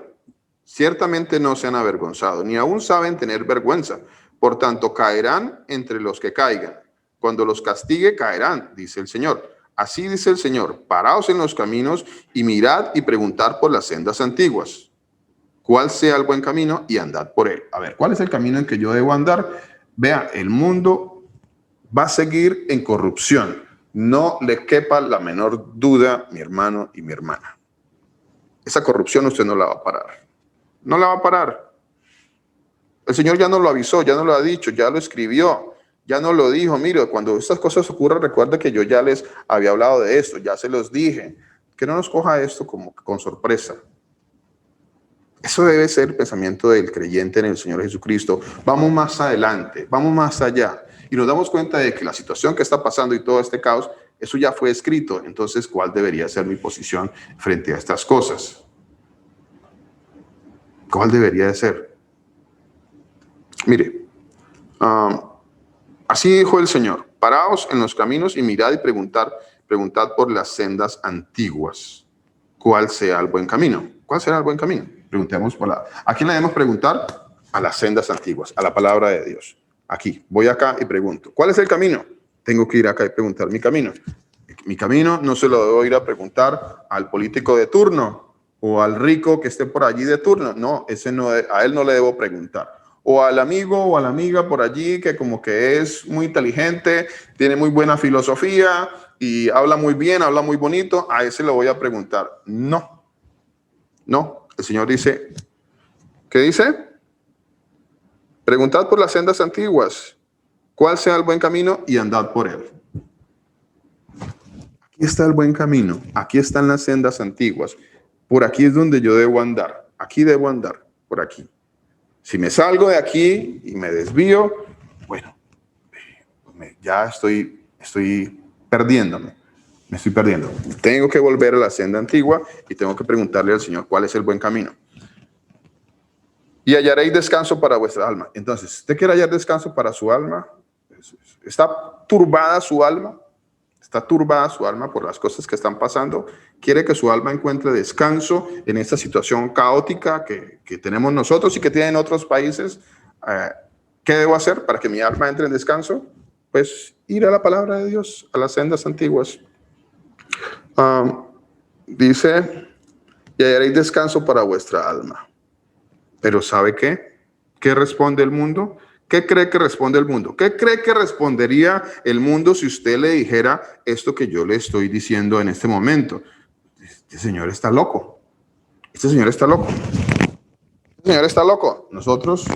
Ciertamente no se han avergonzado, ni aún saben tener vergüenza. Por tanto, caerán entre los que caigan. Cuando los castigue, caerán, dice el Señor. Así dice el Señor, paraos en los caminos y mirad y preguntad por las sendas antiguas. ¿Cuál sea el buen camino? Y andad por él. A ver, ¿cuál es el camino en que yo debo andar? Vea, el mundo va a seguir en corrupción. No le quepa la menor duda, mi hermano y mi hermana. Esa corrupción usted no la va a parar. No la va a parar. El Señor ya nos lo avisó, ya nos lo ha dicho, ya lo escribió, ya nos lo dijo. Mire, cuando estas cosas ocurran, recuerda que yo ya les había hablado de esto, ya se los dije. Que no nos coja esto como con sorpresa. Eso debe ser el pensamiento del creyente en el Señor Jesucristo. Vamos más adelante, vamos más allá. Y nos damos cuenta de que la situación que está pasando y todo este caos, eso ya fue escrito. Entonces, ¿cuál debería ser mi posición frente a estas cosas? ¿Cuál debería de ser? Mire, así dijo el Señor, paraos en los caminos y mirad y preguntad por las sendas antiguas. ¿Cuál sea el buen camino? ¿Cuál será el buen camino? Preguntemos ¿a quién le debemos preguntar? A las sendas antiguas, a la palabra de Dios. Aquí, voy acá y pregunto, ¿cuál es el camino? Tengo que ir acá y preguntar mi camino. Mi camino no se lo debo ir a preguntar al político de turno o al rico que esté por allí de turno. No, a él no le debo preguntar. O al amigo o a la amiga por allí que como que es muy inteligente, tiene muy buena filosofía y habla muy bien, habla muy bonito, a ese le voy a preguntar. No, el Señor dice, ¿qué dice? Preguntad por las sendas antiguas, cuál sea el buen camino y andad por él. Aquí está el buen camino, aquí están las sendas antiguas, por aquí es donde yo debo andar, aquí debo andar, por aquí. Si me salgo de aquí y me desvío, bueno, ya estoy perdiéndome, me estoy perdiendo. Tengo que volver a la senda antigua y tengo que preguntarle al Señor cuál es el buen camino. Y hallaréis descanso para vuestra alma. Entonces, ¿usted quiere hallar descanso para su alma? ¿Está turbada su alma? ¿Está turbada su alma por las cosas que están pasando? ¿Quiere que su alma encuentre descanso en esta situación caótica que tenemos nosotros y que tienen otros países? ¿Qué debo hacer para que mi alma entre en descanso? Pues ir a la palabra de Dios, a las sendas antiguas. Dice, y hallaréis descanso para vuestra alma. Pero ¿sabe qué? ¿Qué responde el mundo? ¿Qué cree que responde el mundo? ¿Qué cree que respondería el mundo si usted le dijera esto que yo le estoy diciendo en este momento? Este señor está loco. Este señor está loco. Este señor está loco. Nosotros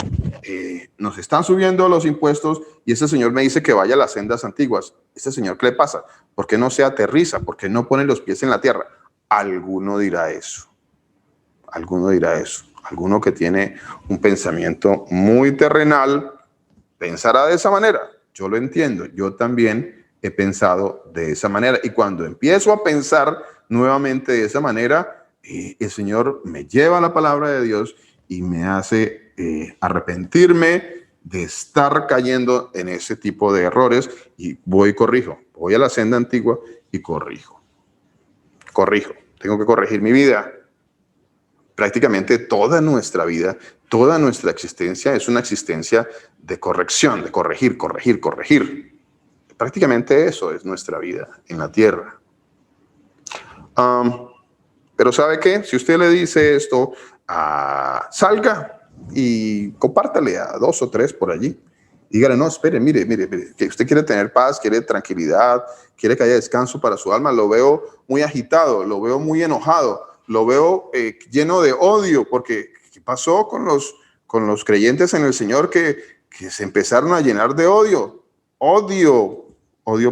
nos están subiendo los impuestos y ese señor me dice que vaya a las sendas antiguas. Este señor, ¿qué le pasa? ¿Por qué no se aterriza? ¿Por qué no pone los pies en la tierra? Alguno dirá eso. Alguno dirá eso. Alguno que tiene un pensamiento muy terrenal pensará de esa manera. Yo lo entiendo. Yo también he pensado de esa manera. Y cuando empiezo a pensar nuevamente de esa manera, el Señor me lleva a la palabra de Dios y me hace arrepentirme de estar cayendo en ese tipo de errores y voy y corrijo. Voy a la senda antigua y corrijo. Corrijo. Tengo que corregir mi vida. Prácticamente toda nuestra vida, toda nuestra existencia es una existencia de corrección, de corregir, corregir, corregir. Prácticamente eso es nuestra vida en la tierra. Pero ¿sabe qué? Si usted le dice esto, salga y compártale a 2 o 3 por allí. Dígale, no, espere, mire, que usted quiere tener paz, quiere tranquilidad, quiere que haya descanso para su alma. Lo veo muy agitado, lo veo muy enojado, lo veo lleno de odio, porque ¿qué pasó con los creyentes en el Señor que se empezaron a llenar de odio? Odio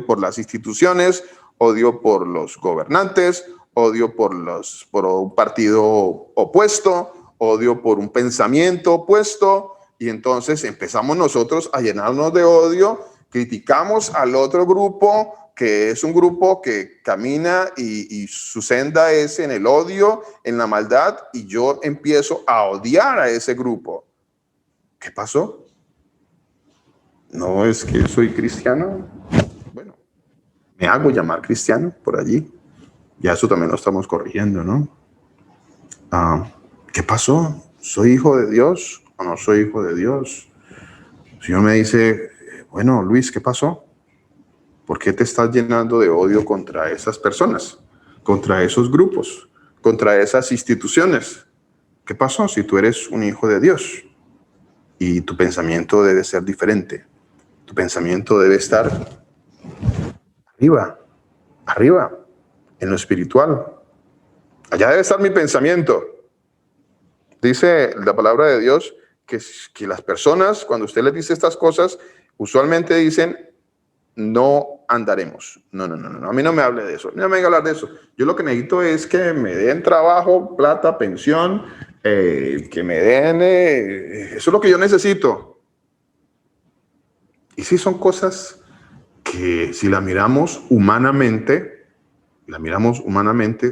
por las instituciones, odio por los gobernantes, odio por un partido opuesto, odio por un pensamiento opuesto, y entonces empezamos nosotros a llenarnos de odio, criticamos al otro grupo, que es un grupo que camina y su senda es en el odio, en la maldad, y yo empiezo a odiar a ese grupo. ¿Qué pasó? ¿No es que soy cristiano? Bueno, me hago llamar cristiano por allí. Ya eso también lo estamos corrigiendo, ¿no? ¿Qué pasó? ¿Soy hijo de Dios o no soy hijo de Dios? El Señor me dice, bueno, Luis, ¿qué pasó? ¿Por qué te estás llenando de odio contra esas personas, contra esos grupos, contra esas instituciones? ¿Qué pasó si tú eres un hijo de Dios? Y tu pensamiento debe ser diferente. Tu pensamiento debe estar arriba, en lo espiritual. Allá debe estar mi pensamiento. Dice la palabra de Dios que las personas, cuando usted les dice estas cosas, usualmente dicen, no andaremos. No. A mí no me hable de eso. No me venga a hablar de eso. Yo lo que necesito es que me den trabajo, plata, pensión, que me den... eso es lo que yo necesito. Y sí son cosas que si la miramos humanamente,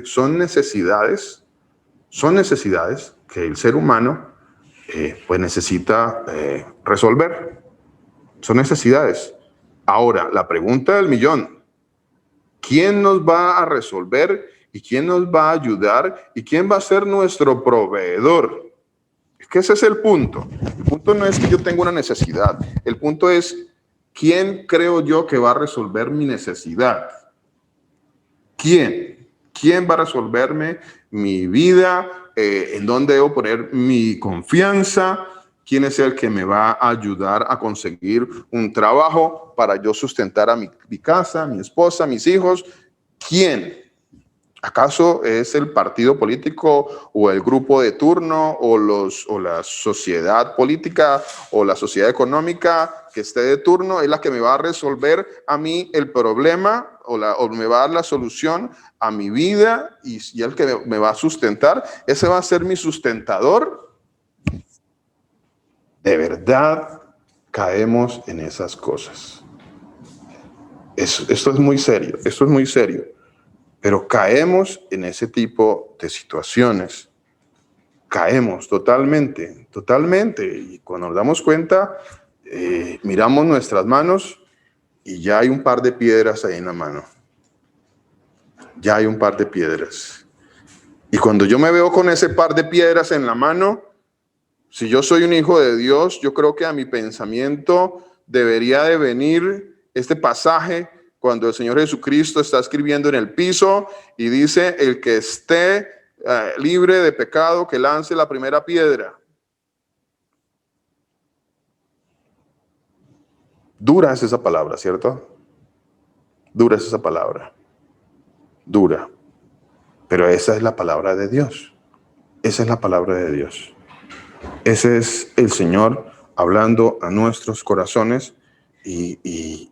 son necesidades que el ser humano pues necesita resolver. Son necesidades. Ahora, la pregunta del millón, ¿quién nos va a resolver y quién nos va a ayudar y quién va a ser nuestro proveedor? Es que ese es el punto. El punto no es que yo tenga una necesidad. El punto es, ¿quién creo yo que va a resolver mi necesidad? ¿Quién? ¿Quién va a resolverme mi vida? ¿En dónde debo poner mi confianza? ¿Quién es el que me va a ayudar a conseguir un trabajo para yo sustentar a mi casa, mi esposa, mis hijos? ¿Quién? ¿Acaso es el partido político o el grupo de turno o la sociedad política o la sociedad económica que esté de turno es la que me va a resolver a mí el problema o me va a dar la solución a mi vida y el que me va a sustentar? ¿Ese va a ser mi sustentador? De verdad caemos en esas cosas. Esto es muy serio, pero caemos en ese tipo de situaciones. Caemos totalmente. Y cuando nos damos cuenta, miramos nuestras manos y ya hay un par de piedras ahí en la mano. Ya hay un par de piedras. Y cuando yo me veo con ese par de piedras en la mano, si yo soy un hijo de Dios, yo creo que a mi pensamiento debería de venir este pasaje cuando el Señor Jesucristo está escribiendo en el piso y dice, el que esté libre de pecado, que lance la primera piedra. Dura es esa palabra, ¿cierto? Dura es esa palabra. Dura. Pero esa es la palabra de Dios. Esa es la palabra de Dios. Ese es el Señor hablando a nuestros corazones y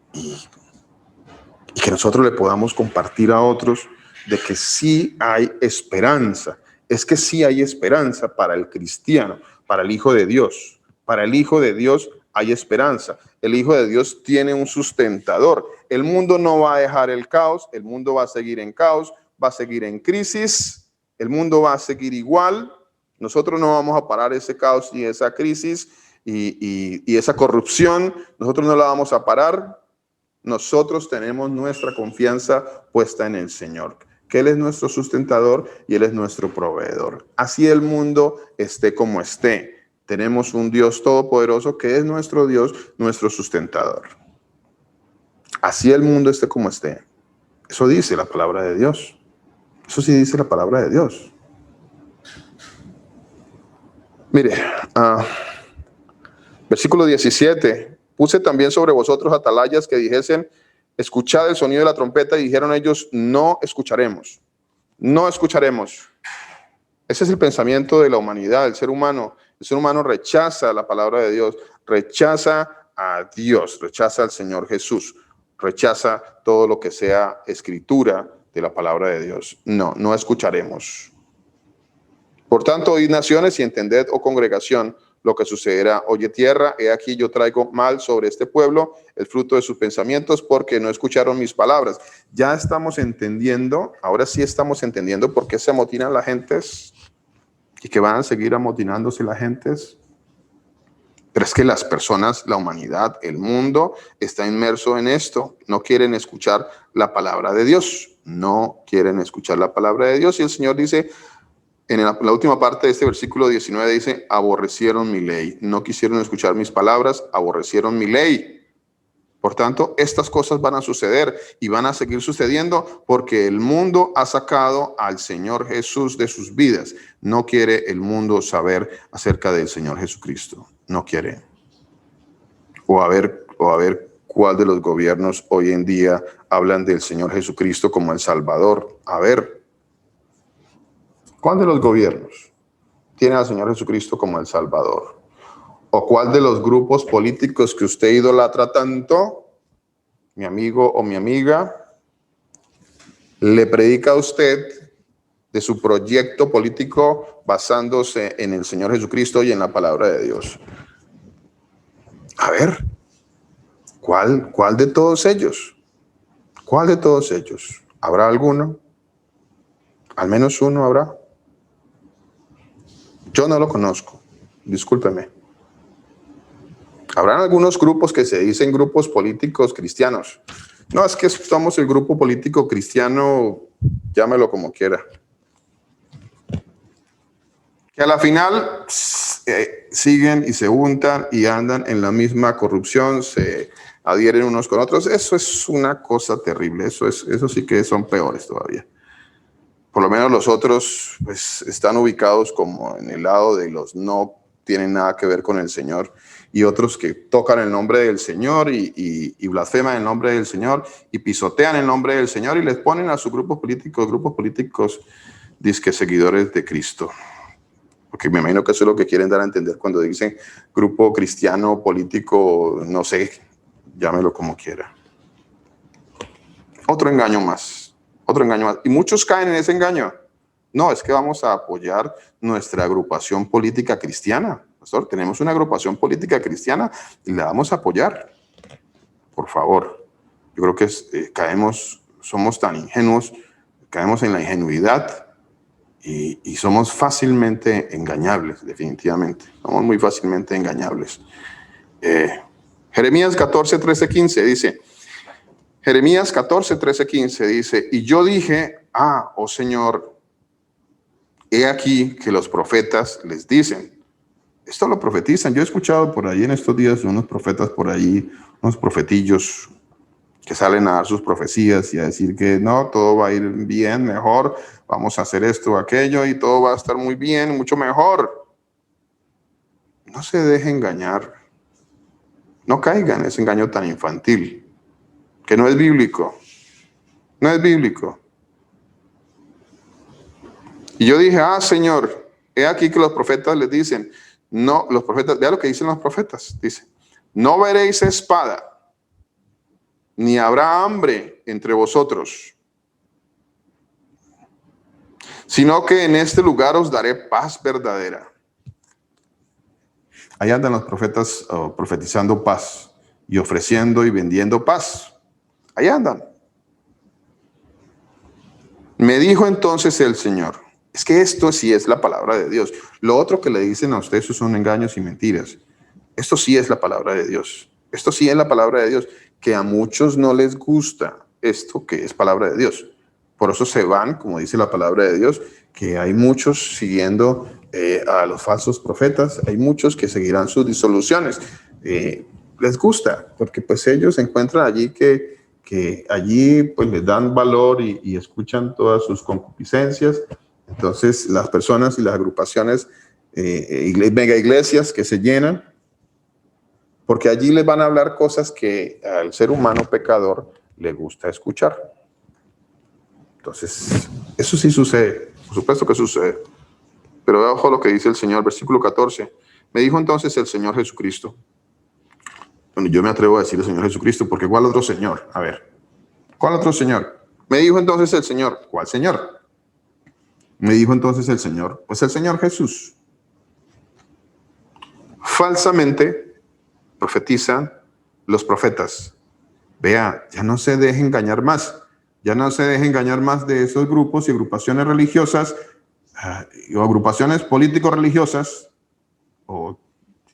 que nosotros le podamos compartir a otros de que sí hay esperanza. Es que sí hay esperanza para el cristiano, para el Hijo de Dios. Para el Hijo de Dios hay esperanza. El Hijo de Dios tiene un sustentador. El mundo no va a dejar el caos, el mundo va a seguir en caos, va a seguir en crisis, el mundo va a seguir igual. Nosotros no vamos a parar ese caos y esa crisis y esa corrupción. Nosotros no la vamos a parar. Nosotros tenemos nuestra confianza puesta en el Señor, que Él es nuestro sustentador y Él es nuestro proveedor. Así el mundo esté como esté. Tenemos un Dios todopoderoso que es nuestro Dios, nuestro sustentador. Así el mundo esté como esté. Eso dice la palabra de Dios. Eso sí dice la palabra de Dios. Mire, versículo 17. Puse también sobre vosotros atalayas que dijesen, escuchad el sonido de la trompeta, y dijeron ellos, no escucharemos. No escucharemos. Ese es el pensamiento de la humanidad, el ser humano. El ser humano rechaza la palabra de Dios, rechaza a Dios, rechaza al Señor Jesús, rechaza todo lo que sea escritura de la palabra de Dios. No, no escucharemos. Por tanto, oíd naciones y entended, oh congregación, lo que sucederá. Oye tierra, he aquí yo traigo mal sobre este pueblo, el fruto de sus pensamientos, porque no escucharon mis palabras. Ya estamos entendiendo, ahora sí estamos entendiendo por qué se amotinan las gentes y que van a seguir amotinándose las gentes. Pero es que las personas, la humanidad, el mundo está inmerso en esto. No quieren escuchar la palabra de Dios. No quieren escuchar la palabra de Dios. Y el Señor dice, en la última parte de este versículo 19 dice, aborrecieron mi ley. No quisieron escuchar mis palabras, aborrecieron mi ley. Por tanto, estas cosas van a suceder y van a seguir sucediendo porque el mundo ha sacado al Señor Jesús de sus vidas. No quiere el mundo saber acerca del Señor Jesucristo. No quiere. O a ver cuál de los gobiernos hoy en día hablan del Señor Jesucristo como el Salvador. A ver, ¿cuál de los gobiernos tiene al Señor Jesucristo como el Salvador? ¿O cuál de los grupos políticos que usted idolatra tanto, mi amigo o mi amiga, le predica a usted de su proyecto político basándose en el Señor Jesucristo y en la palabra de Dios? A ver, ¿cuál de todos ellos? ¿Cuál de todos ellos? ¿Habrá alguno? ¿Al menos uno habrá? Yo no lo conozco, discúlpeme. Habrán algunos grupos que se dicen grupos políticos cristianos. No, es que somos el grupo político cristiano, llámelo como quiera. Que a la final siguen y se juntan y andan en la misma corrupción, se adhieren unos con otros. Eso es una cosa terrible, eso sí que son peores todavía. Por lo menos los otros pues, están ubicados como en el lado de los no tienen nada que ver con el Señor, y otros que tocan el nombre del Señor y blasfeman el nombre del Señor y pisotean el nombre del Señor y les ponen a sus grupos políticos dizque seguidores de Cristo. Porque me imagino que eso es lo que quieren dar a entender cuando dicen grupo cristiano, político, no sé, llámelo como quiera. Otro engaño más. Y muchos caen en ese engaño. No, es que vamos a apoyar nuestra agrupación política cristiana. Pastor, tenemos una agrupación política cristiana y la vamos a apoyar. Por favor. Yo creo que somos tan ingenuos, caemos en la ingenuidad y somos fácilmente engañables, definitivamente. Somos muy fácilmente engañables. Jeremías 14, 13, 15 dice, Jeremías 14, 13, 15 dice, y yo dije, oh Señor, he aquí que los profetas les dicen. Esto lo profetizan. Yo he escuchado por ahí en estos días unos profetas por ahí, unos profetillos que salen a dar sus profecías y a decir que no, todo va a ir bien, mejor, vamos a hacer esto o aquello y todo va a estar muy bien, mucho mejor. No se deje engañar. No caigan en ese engaño tan infantil, que no es bíblico. No es bíblico. Y yo dije, Señor, he aquí que los profetas les dicen, no, los profetas, vea lo que dicen los profetas, dice, no veréis espada, ni habrá hambre entre vosotros, sino que en este lugar os daré paz verdadera. Ahí andan los profetas profetizando paz y ofreciendo y vendiendo paz. Ahí andan. Me dijo entonces el Señor, es que esto sí es la palabra de Dios. Lo otro que le dicen a ustedes son engaños y mentiras. Esto sí es la palabra de Dios. Esto sí es la palabra de Dios, que a muchos no les gusta esto que es palabra de Dios. Por eso se van, como dice la palabra de Dios, que hay muchos siguiendo a los falsos profetas, hay muchos que seguirán sus disoluciones. Les gusta, porque pues ellos encuentran allí que allí pues les dan valor y escuchan todas sus concupiscencias. Entonces las personas y las agrupaciones, mega iglesias que se llenan, porque allí les van a hablar cosas que al ser humano pecador le gusta escuchar. Entonces, eso sí sucede, por supuesto que sucede. Pero ojo lo que dice el Señor, versículo 14. Me dijo entonces el Señor Jesucristo. Bueno, yo me atrevo a decir el Señor Jesucristo, porque ¿cuál otro Señor? A ver, ¿cuál otro Señor? Me dijo entonces el Señor. ¿Cuál Señor? Me dijo entonces el Señor. Pues el Señor Jesús. Falsamente profetizan los profetas. Vea, ya no se deje engañar más. Ya no se deje engañar más de esos grupos y agrupaciones religiosas o agrupaciones político-religiosas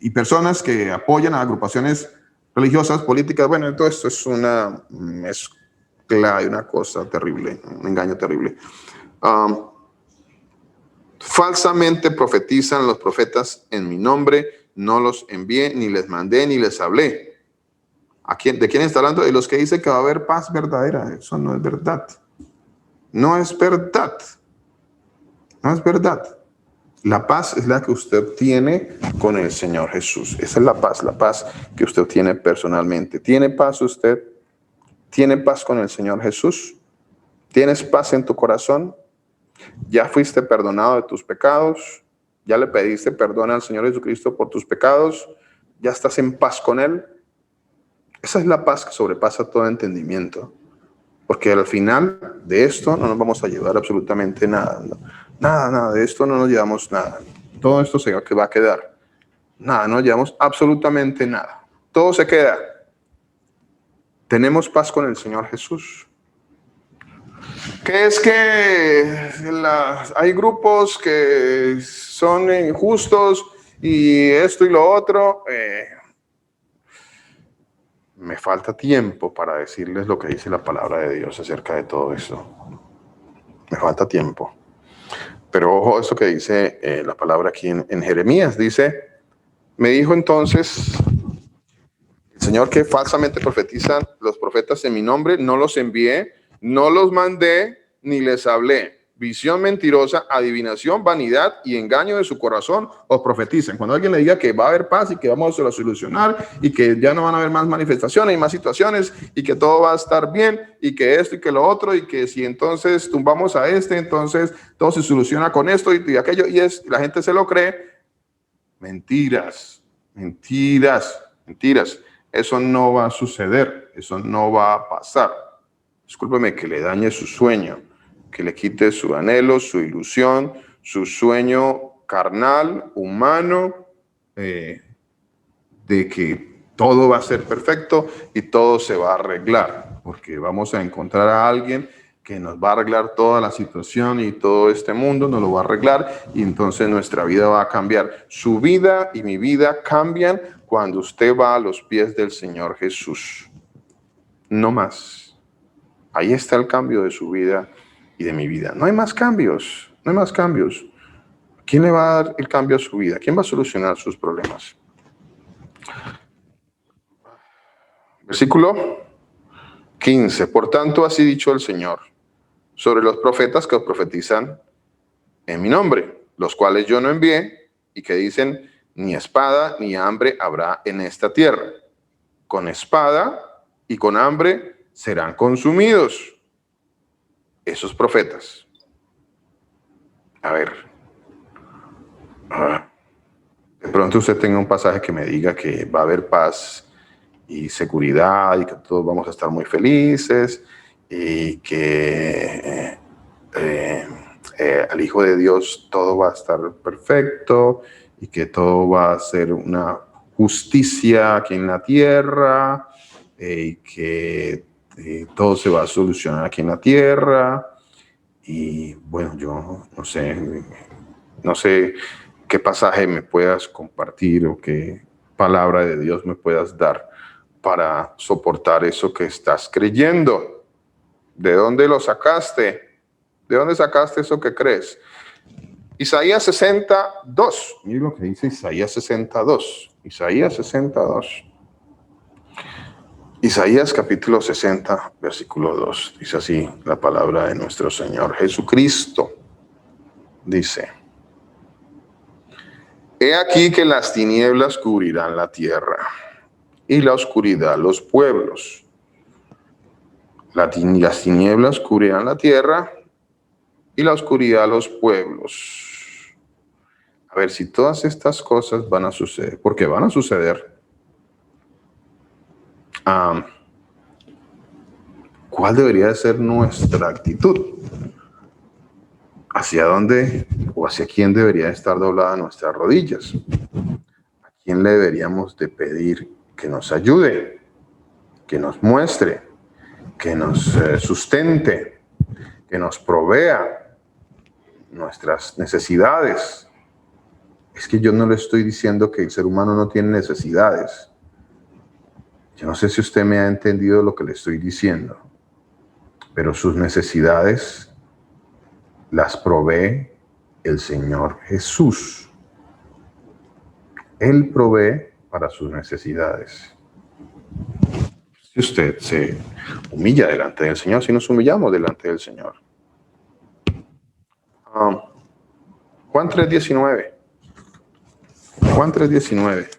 y personas que apoyan a agrupaciones religiosas, políticas. Bueno, todo esto es una mezcla y una cosa terrible, un engaño terrible. Falsamente profetizan los profetas en mi nombre, no los envié, ni les mandé, ni les hablé. ¿De quién está hablando? De los que dicen que va a haber paz verdadera. Eso no es verdad. No es verdad. No es verdad. La paz es la que usted tiene con el Señor Jesús. Esa es la paz que usted tiene personalmente. ¿Tiene paz usted? ¿Tiene paz con el Señor Jesús? ¿Tienes paz en tu corazón? ¿Ya fuiste perdonado de tus pecados? ¿Ya le pediste perdón al Señor Jesucristo por tus pecados? ¿Ya estás en paz con Él? Esa es la paz que sobrepasa todo entendimiento. Porque al final de esto no nos vamos a llevar absolutamente nada. Nada, de esto no nos llevamos nada. Todo esto se va a quedar. Nada, no nos llevamos absolutamente nada. Todo se queda. Tenemos paz con el Señor Jesús. ¿Qué es que hay grupos que son injustos y esto y lo otro? Me falta tiempo para decirles lo que dice la palabra de Dios acerca de todo eso. Me falta tiempo. Pero ojo esto que dice la palabra aquí en Jeremías. Dice, me dijo entonces el Señor que falsamente profetizan los profetas en mi nombre, no los envié, no los mandé, ni les hablé. Visión mentirosa, adivinación, vanidad y engaño de su corazón os profetizan. Cuando alguien le diga que va a haber paz y que vamos a solucionar y que ya no van a haber más manifestaciones y más situaciones y que todo va a estar bien y que esto y que lo otro y que si entonces tumbamos a entonces todo se soluciona con esto y aquello y la gente se lo cree. Mentiras. Eso no va a suceder, eso no va a pasar. Discúlpeme que le dañe su sueño, que le quite su anhelo, su ilusión, su sueño carnal, humano, de que todo va a ser perfecto y todo se va a arreglar, porque vamos a encontrar a alguien que nos va a arreglar toda la situación y todo este mundo nos lo va a arreglar y entonces nuestra vida va a cambiar. Su vida y mi vida cambian cuando usted va a los pies del Señor Jesús. No más. Ahí está el cambio de su vida y de mi vida. No hay más cambios, no hay más cambios. ¿Quién le va a dar el cambio a su vida? ¿Quién va a solucionar sus problemas? Versículo 15. Por tanto, así dicho el Señor, sobre los profetas que os profetizan en mi nombre, los cuales yo no envié, y que dicen, ni espada ni hambre habrá en esta tierra. con espada y con hambre serán consumidos. Esos profetas. A ver. De pronto usted tenga un pasaje que me diga que va a haber paz y seguridad y que todos vamos a estar muy felices y que al Hijo de Dios todo va a estar perfecto y que todo va a ser una justicia aquí en la tierra y que todo se va a solucionar aquí en la tierra. Y bueno, yo no sé qué pasaje me puedas compartir o qué palabra de Dios me puedas dar para soportar eso que estás creyendo. ¿De dónde lo sacaste? ¿De dónde sacaste eso que crees? Isaías 62. Mira lo que dice Isaías 62. Isaías 62. Isaías capítulo 60, versículo 2. Dice así la palabra de nuestro Señor Jesucristo. Dice: He aquí que las tinieblas cubrirán la tierra y la oscuridad los pueblos. Las tinieblas cubrirán la tierra y la oscuridad los pueblos. A ver, si todas estas cosas van a suceder, porque van a suceder, ¿cuál debería de ser nuestra actitud? ¿Hacia dónde o hacia quién debería estar doblada nuestras rodillas? ¿A quién le deberíamos de pedir que nos ayude, que nos muestre, que nos sustente, que nos provea nuestras necesidades? Es que yo no le estoy diciendo que el ser humano no tiene necesidades. Yo no sé si usted me ha entendido lo que le estoy diciendo, pero sus necesidades las provee el Señor Jesús. Él provee para sus necesidades. Si usted se humilla delante del Señor, si nos humillamos delante del Señor. Juan 3:19. Juan 3:19.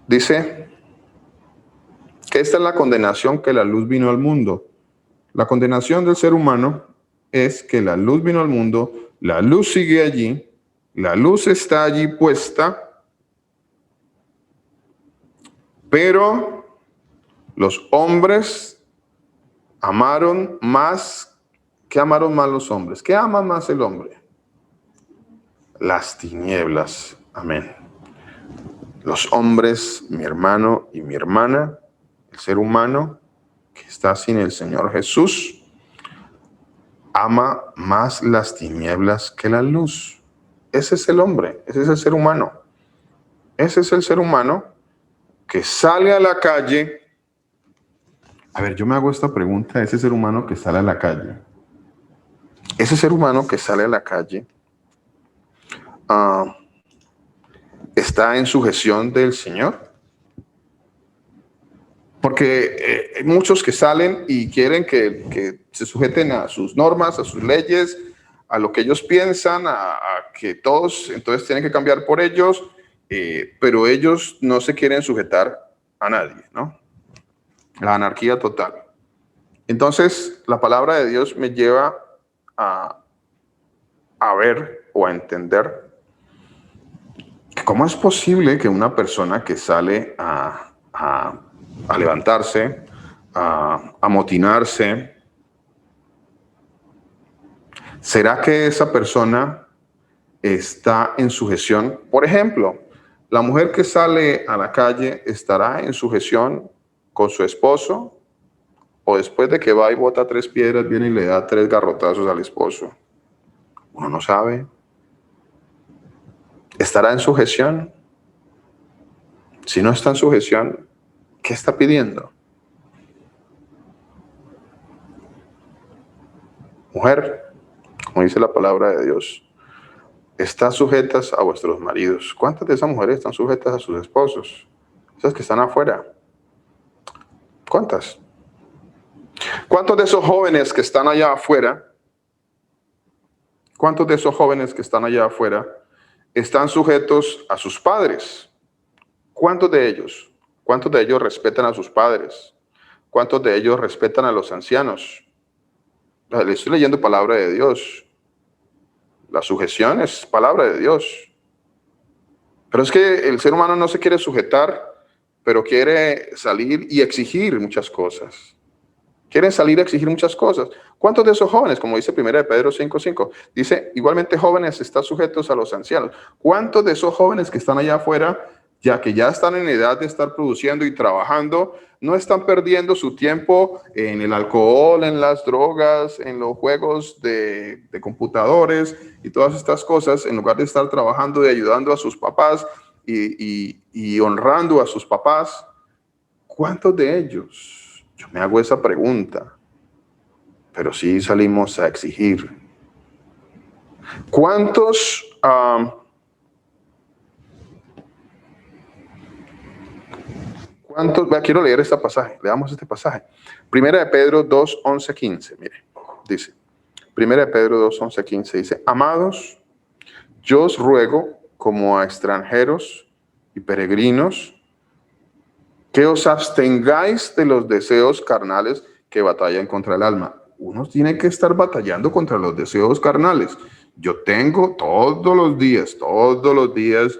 Dice que esta es la condenación, que la luz vino al mundo. La condenación del ser humano es que la luz vino al mundo, la luz sigue allí, la luz está allí puesta, pero los hombres amaron más. ¿Qué amaron más los hombres? ¿Qué ama más el hombre? Las tinieblas. Amén. Los hombres, mi hermano y mi hermana, el ser humano que está sin el Señor Jesús, ama más las tinieblas que la luz. Ese es el hombre, ese es el ser humano. Ese es el ser humano que sale a la calle. A ver, yo me hago esta pregunta: ese ser humano que sale a la calle, ese ser humano que sale a la calle, ¿está en sujeción del Señor? Porque hay muchos que salen y quieren que se sujeten a sus normas, a sus leyes, a lo que ellos piensan, a que todos entonces tienen que cambiar por ellos, pero ellos no se quieren sujetar a nadie, ¿no? La anarquía total. Entonces, la palabra de Dios me lleva a ver o a entender cómo es posible que una persona que sale a levantarse, a amotinarse, ¿será que esa persona está en sujeción? Por ejemplo, la mujer que sale a la calle, ¿estará en sujeción con su esposo? ¿O después de que va y bota 3 piedras, viene y le da 3 garrotazos al esposo? Uno no sabe. ¿Estará en sujeción? Si no está en sujeción, ¿qué está pidiendo? Mujer, como dice la palabra de Dios, están sujetas a vuestros maridos. ¿Cuántas de esas mujeres están sujetas a sus esposos? Esas que están afuera. ¿Cuántas? ¿Cuántos de esos jóvenes que están allá afuera? ¿Cuántos de esos jóvenes que están allá afuera están sujetos a sus padres? ¿Cuántos de ellos respetan a sus padres? ¿Cuántos de ellos respetan a los ancianos? Le estoy leyendo palabra de Dios. La sujeción es palabra de Dios. Pero es que el ser humano no se quiere sujetar, pero quiere salir y exigir muchas cosas. Quieren salir a exigir muchas cosas. ¿Cuántos de esos jóvenes, como dice 1 de Pedro 5:5, dice, igualmente jóvenes están sujetos a los ancianos? ¿Cuántos de esos jóvenes que están allá afuera, ya que ya están en edad de estar produciendo y trabajando, no están perdiendo su tiempo en el alcohol, en las drogas, en los juegos de computadores y todas estas cosas, en lugar de estar trabajando y ayudando a sus papás y honrando a sus papás? ¿Cuántos de ellos? Yo me hago esa pregunta, pero sí salimos a exigir. ¿Cuántos quiero leer este pasaje, leamos este pasaje. 1 de Pedro 2, 11, 15, mire, dice, 1 de Pedro 2, 11, 15, dice, amados, yo os ruego como a extranjeros y peregrinos, que os abstengáis de los deseos carnales que batallan contra el alma. Uno tiene que estar batallando contra los deseos carnales. Yo tengo todos los días,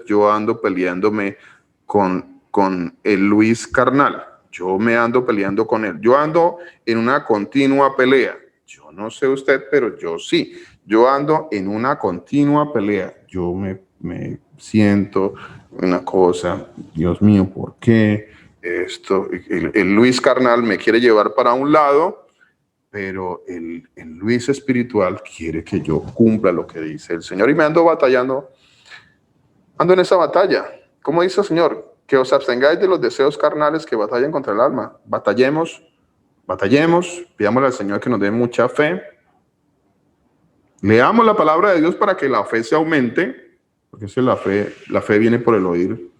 yo ando peleándome con el Luis carnal. Yo me ando peleando con él. Yo ando en una continua pelea. Yo no sé usted, pero yo sí. Yo ando en una continua pelea. Yo me siento una cosa, Dios mío, ¿por qué? Esto, el Luis carnal me quiere llevar para un lado, pero el Luis espiritual quiere que yo cumpla lo que dice el Señor, y me ando batallando, ando en esa batalla. ¿Cómo dice el Señor? Que os abstengáis de los deseos carnales que batallan contra el alma. Batallemos, pidámosle al Señor que nos dé mucha fe. Leamos la palabra de Dios para que la fe se aumente, porque la fe viene por el oír.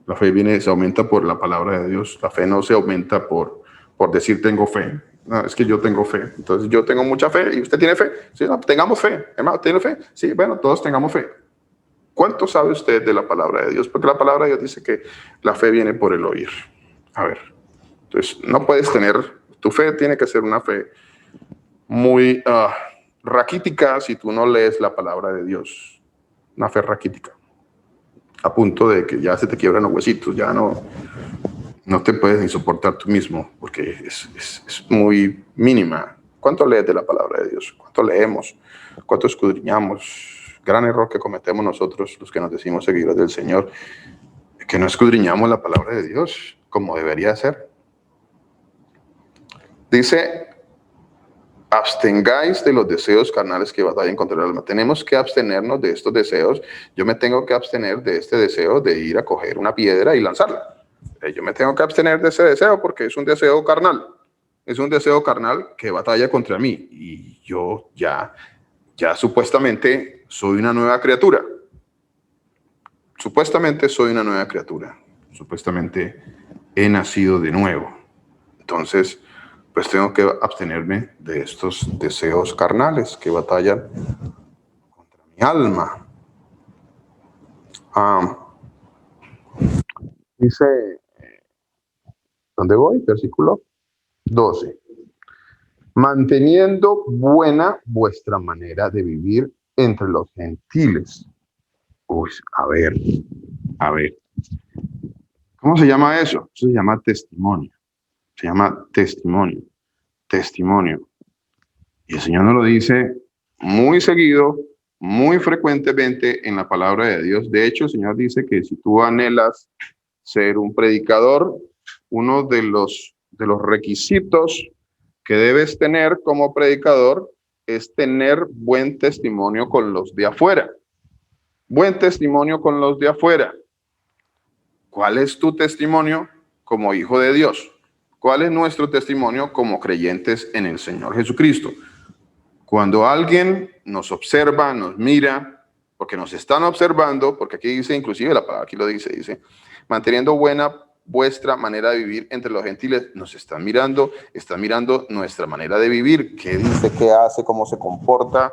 La fe se aumenta por la palabra de Dios. La fe no se aumenta por decir tengo fe. No, es que yo tengo fe. Entonces yo tengo mucha fe y usted tiene fe. Sí, no, tengamos fe. Hermano, ¿tiene fe? Sí, bueno, todos tengamos fe. ¿Cuánto sabe usted de la palabra de Dios? Porque la palabra de Dios dice que la fe viene por el oír. A ver. Entonces no puedes tu fe tiene que ser una fe muy raquítica si tú no lees la palabra de Dios. Una fe raquítica. A punto de que ya se te quiebran los huesitos, ya no te puedes ni soportar tú mismo, porque es muy mínima. ¿Cuánto lees de la palabra de Dios? ¿Cuánto leemos? ¿Cuánto escudriñamos? Gran error que cometemos nosotros, los que nos decimos seguidores del Señor, que no escudriñamos la palabra de Dios como debería ser. Dice, abstengáis de los deseos carnales que batallan contra el alma. Tenemos que abstenernos de estos deseos. Yo me tengo que abstener de este deseo de ir a coger una piedra y lanzarla. Yo me tengo que abstener de ese deseo porque es un deseo carnal. Es un deseo carnal que batalla contra mí. Y yo ya supuestamente soy una nueva criatura. Supuestamente soy una nueva criatura. Supuestamente he nacido de nuevo. Entonces, pues tengo que abstenerme de estos deseos carnales que batallan contra mi alma. Dice, ¿dónde voy? Versículo 12. Manteniendo buena vuestra manera de vivir entre los gentiles. Uy, a ver. ¿Cómo se llama eso? Eso se llama testimonio. Se llama testimonio. Y el Señor nos lo dice muy seguido, muy frecuentemente en la palabra de Dios. De hecho, el Señor dice que si tú anhelas ser un predicador, uno de los requisitos que debes tener como predicador es tener buen testimonio con los de afuera. Buen testimonio con los de afuera. ¿Cuál es tu testimonio como hijo de Dios? ¿Cuál es nuestro testimonio como creyentes en el Señor Jesucristo? Cuando alguien nos observa, nos mira, porque nos están observando, porque aquí dice, inclusive la palabra aquí lo dice, manteniendo buena vuestra manera de vivir entre los gentiles, nos están mirando nuestra manera de vivir, qué dice, qué hace, cómo se comporta.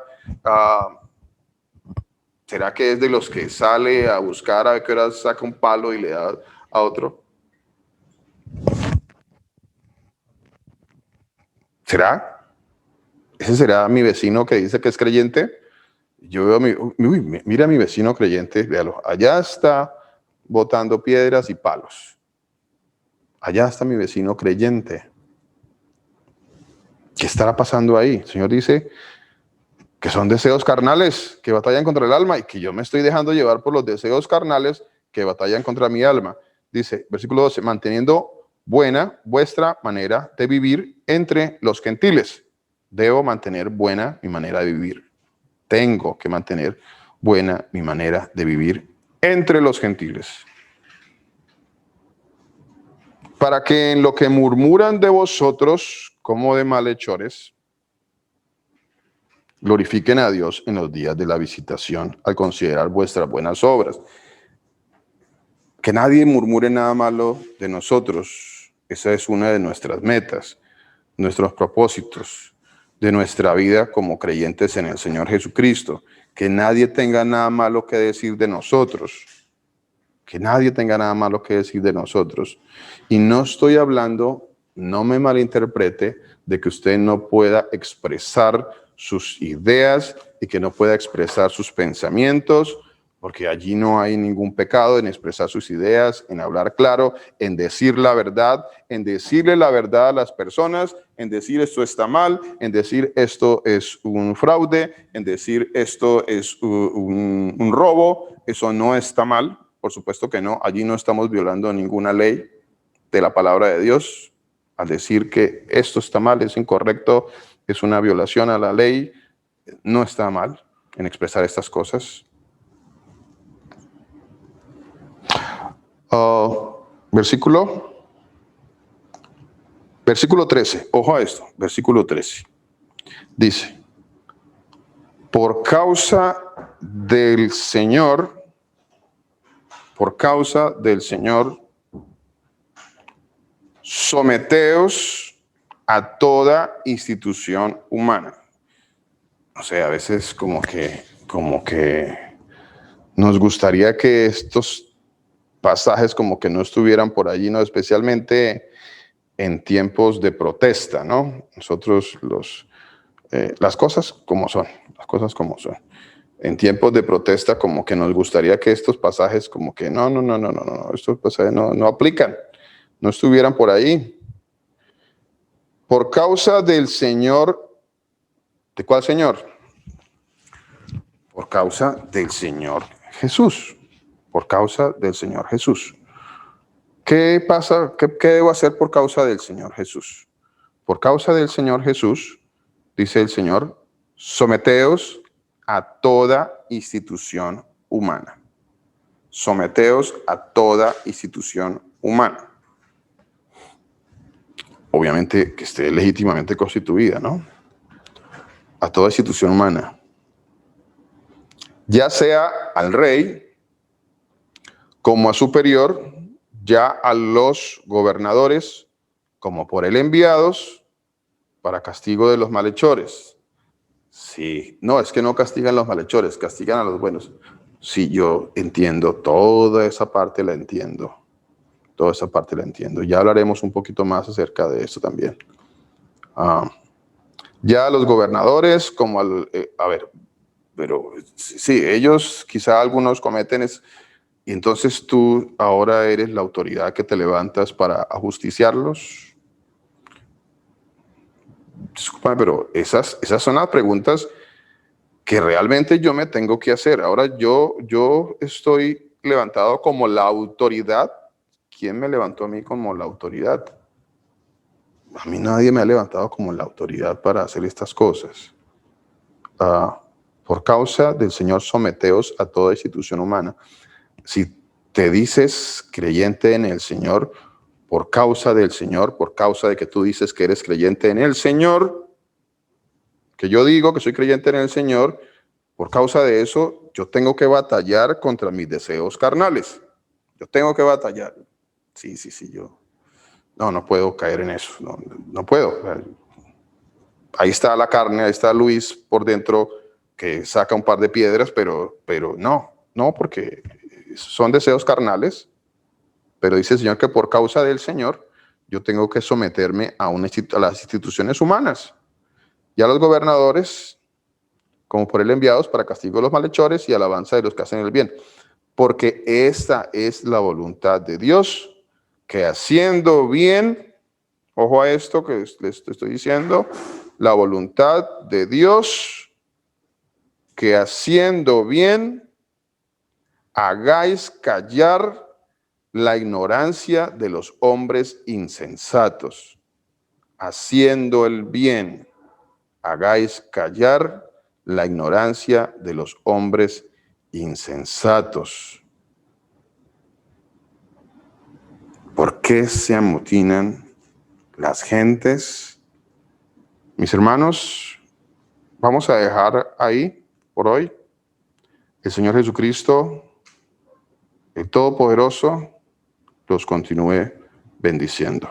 ¿Será que es de los que sale a buscar a qué hora saca un palo y le da a otro. ¿Será? ¿Ese será mi vecino que dice que es creyente? Yo veo mira a mi vecino creyente, véalo, allá está botando piedras y palos. Allá está mi vecino creyente. ¿Qué estará pasando ahí? El Señor dice que son deseos carnales que batallan contra el alma y que yo me estoy dejando llevar por los deseos carnales que batallan contra mi alma. Dice, versículo 12, manteniendo buena vuestra manera de vivir entre los gentiles. Debo mantener buena mi manera de vivir. Tengo que mantener buena mi manera de vivir entre los gentiles. Para que en lo que murmuran de vosotros como de malhechores, glorifiquen a Dios en los días de la visitación al considerar vuestras buenas obras. Que nadie murmure nada malo de nosotros. Esa es una de nuestras metas, nuestros propósitos de nuestra vida como creyentes en el Señor Jesucristo. Que nadie tenga nada malo que decir de nosotros. Que nadie tenga nada malo que decir de nosotros. Y no estoy hablando, no me malinterprete, de que usted no pueda expresar sus ideas y que no pueda expresar sus pensamientos, porque allí no hay ningún pecado en expresar sus ideas, en hablar claro, en decir la verdad, en decirle la verdad a las personas, en decir esto está mal, en decir esto es un fraude, en decir esto es un robo, eso no está mal. Por supuesto que no, allí no estamos violando ninguna ley de la palabra de Dios. Al decir que esto está mal, es incorrecto, es una violación a la ley, no está mal en expresar estas cosas. Versículo 13, ojo a esto, versículo 13. Dice, por causa del Señor, someteos a toda institución humana. O sea, a veces como que nos gustaría que estos pasajes como que no estuvieran por allí, ¿no? Especialmente en tiempos de protesta, ¿no? Nosotros las cosas como son. En tiempos de protesta como que nos gustaría que estos pasajes como que no, estos pasajes no aplican, no estuvieran por ahí. Por causa del Señor, ¿de cuál Señor? Por causa del Señor Jesús. Por causa del Señor Jesús. ¿Qué pasa? ¿Qué debo hacer por causa del Señor Jesús? Por causa del Señor Jesús, dice el Señor, someteos a toda institución humana. Someteos a toda institución humana. Obviamente que esté legítimamente constituida, ¿no? A toda institución humana. Ya sea al rey, como a superior, ya a los gobernadores, como por él enviados, para castigo de los malhechores. Sí, no, es que no castigan los malhechores, castigan a los buenos. Sí, yo entiendo, toda esa parte la entiendo. Ya hablaremos un poquito más acerca de eso también. Ya a los gobernadores, como pero sí, ellos quizá algunos cometen y entonces tú ahora eres la autoridad que te levantas para ajusticiarlos. Disculpa, pero esas son las preguntas que realmente yo me tengo que hacer. Ahora yo estoy levantado como la autoridad. ¿Quién me levantó a mí como la autoridad? A mí nadie me ha levantado como la autoridad para hacer estas cosas. Por causa del Señor, someteos a toda institución humana. Si te dices creyente en el Señor, por causa del Señor, por causa de que tú dices que eres creyente en el Señor, que yo digo que soy creyente en el Señor, por causa de eso, yo tengo que batallar contra mis deseos carnales. Yo tengo que batallar. Sí, yo. No puedo caer en eso. No puedo. Ahí está la carne, ahí está Luis por dentro que saca un par de piedras, pero no, porque son deseos carnales, pero dice el Señor que por causa del Señor yo tengo que someterme a las instituciones humanas y a los gobernadores, como por él enviados para castigo de los malhechores y alabanza de los que hacen el bien. Porque esta es la voluntad de Dios, que haciendo bien, ojo a esto que les estoy diciendo, la voluntad de Dios, que haciendo bien, hagáis callar la ignorancia de los hombres insensatos. Haciendo el bien, hagáis callar la ignorancia de los hombres insensatos. ¿Por qué se amotinan las gentes? Mis hermanos, vamos a dejar ahí por hoy. El Señor Jesucristo, el Todopoderoso, los continúe bendiciendo.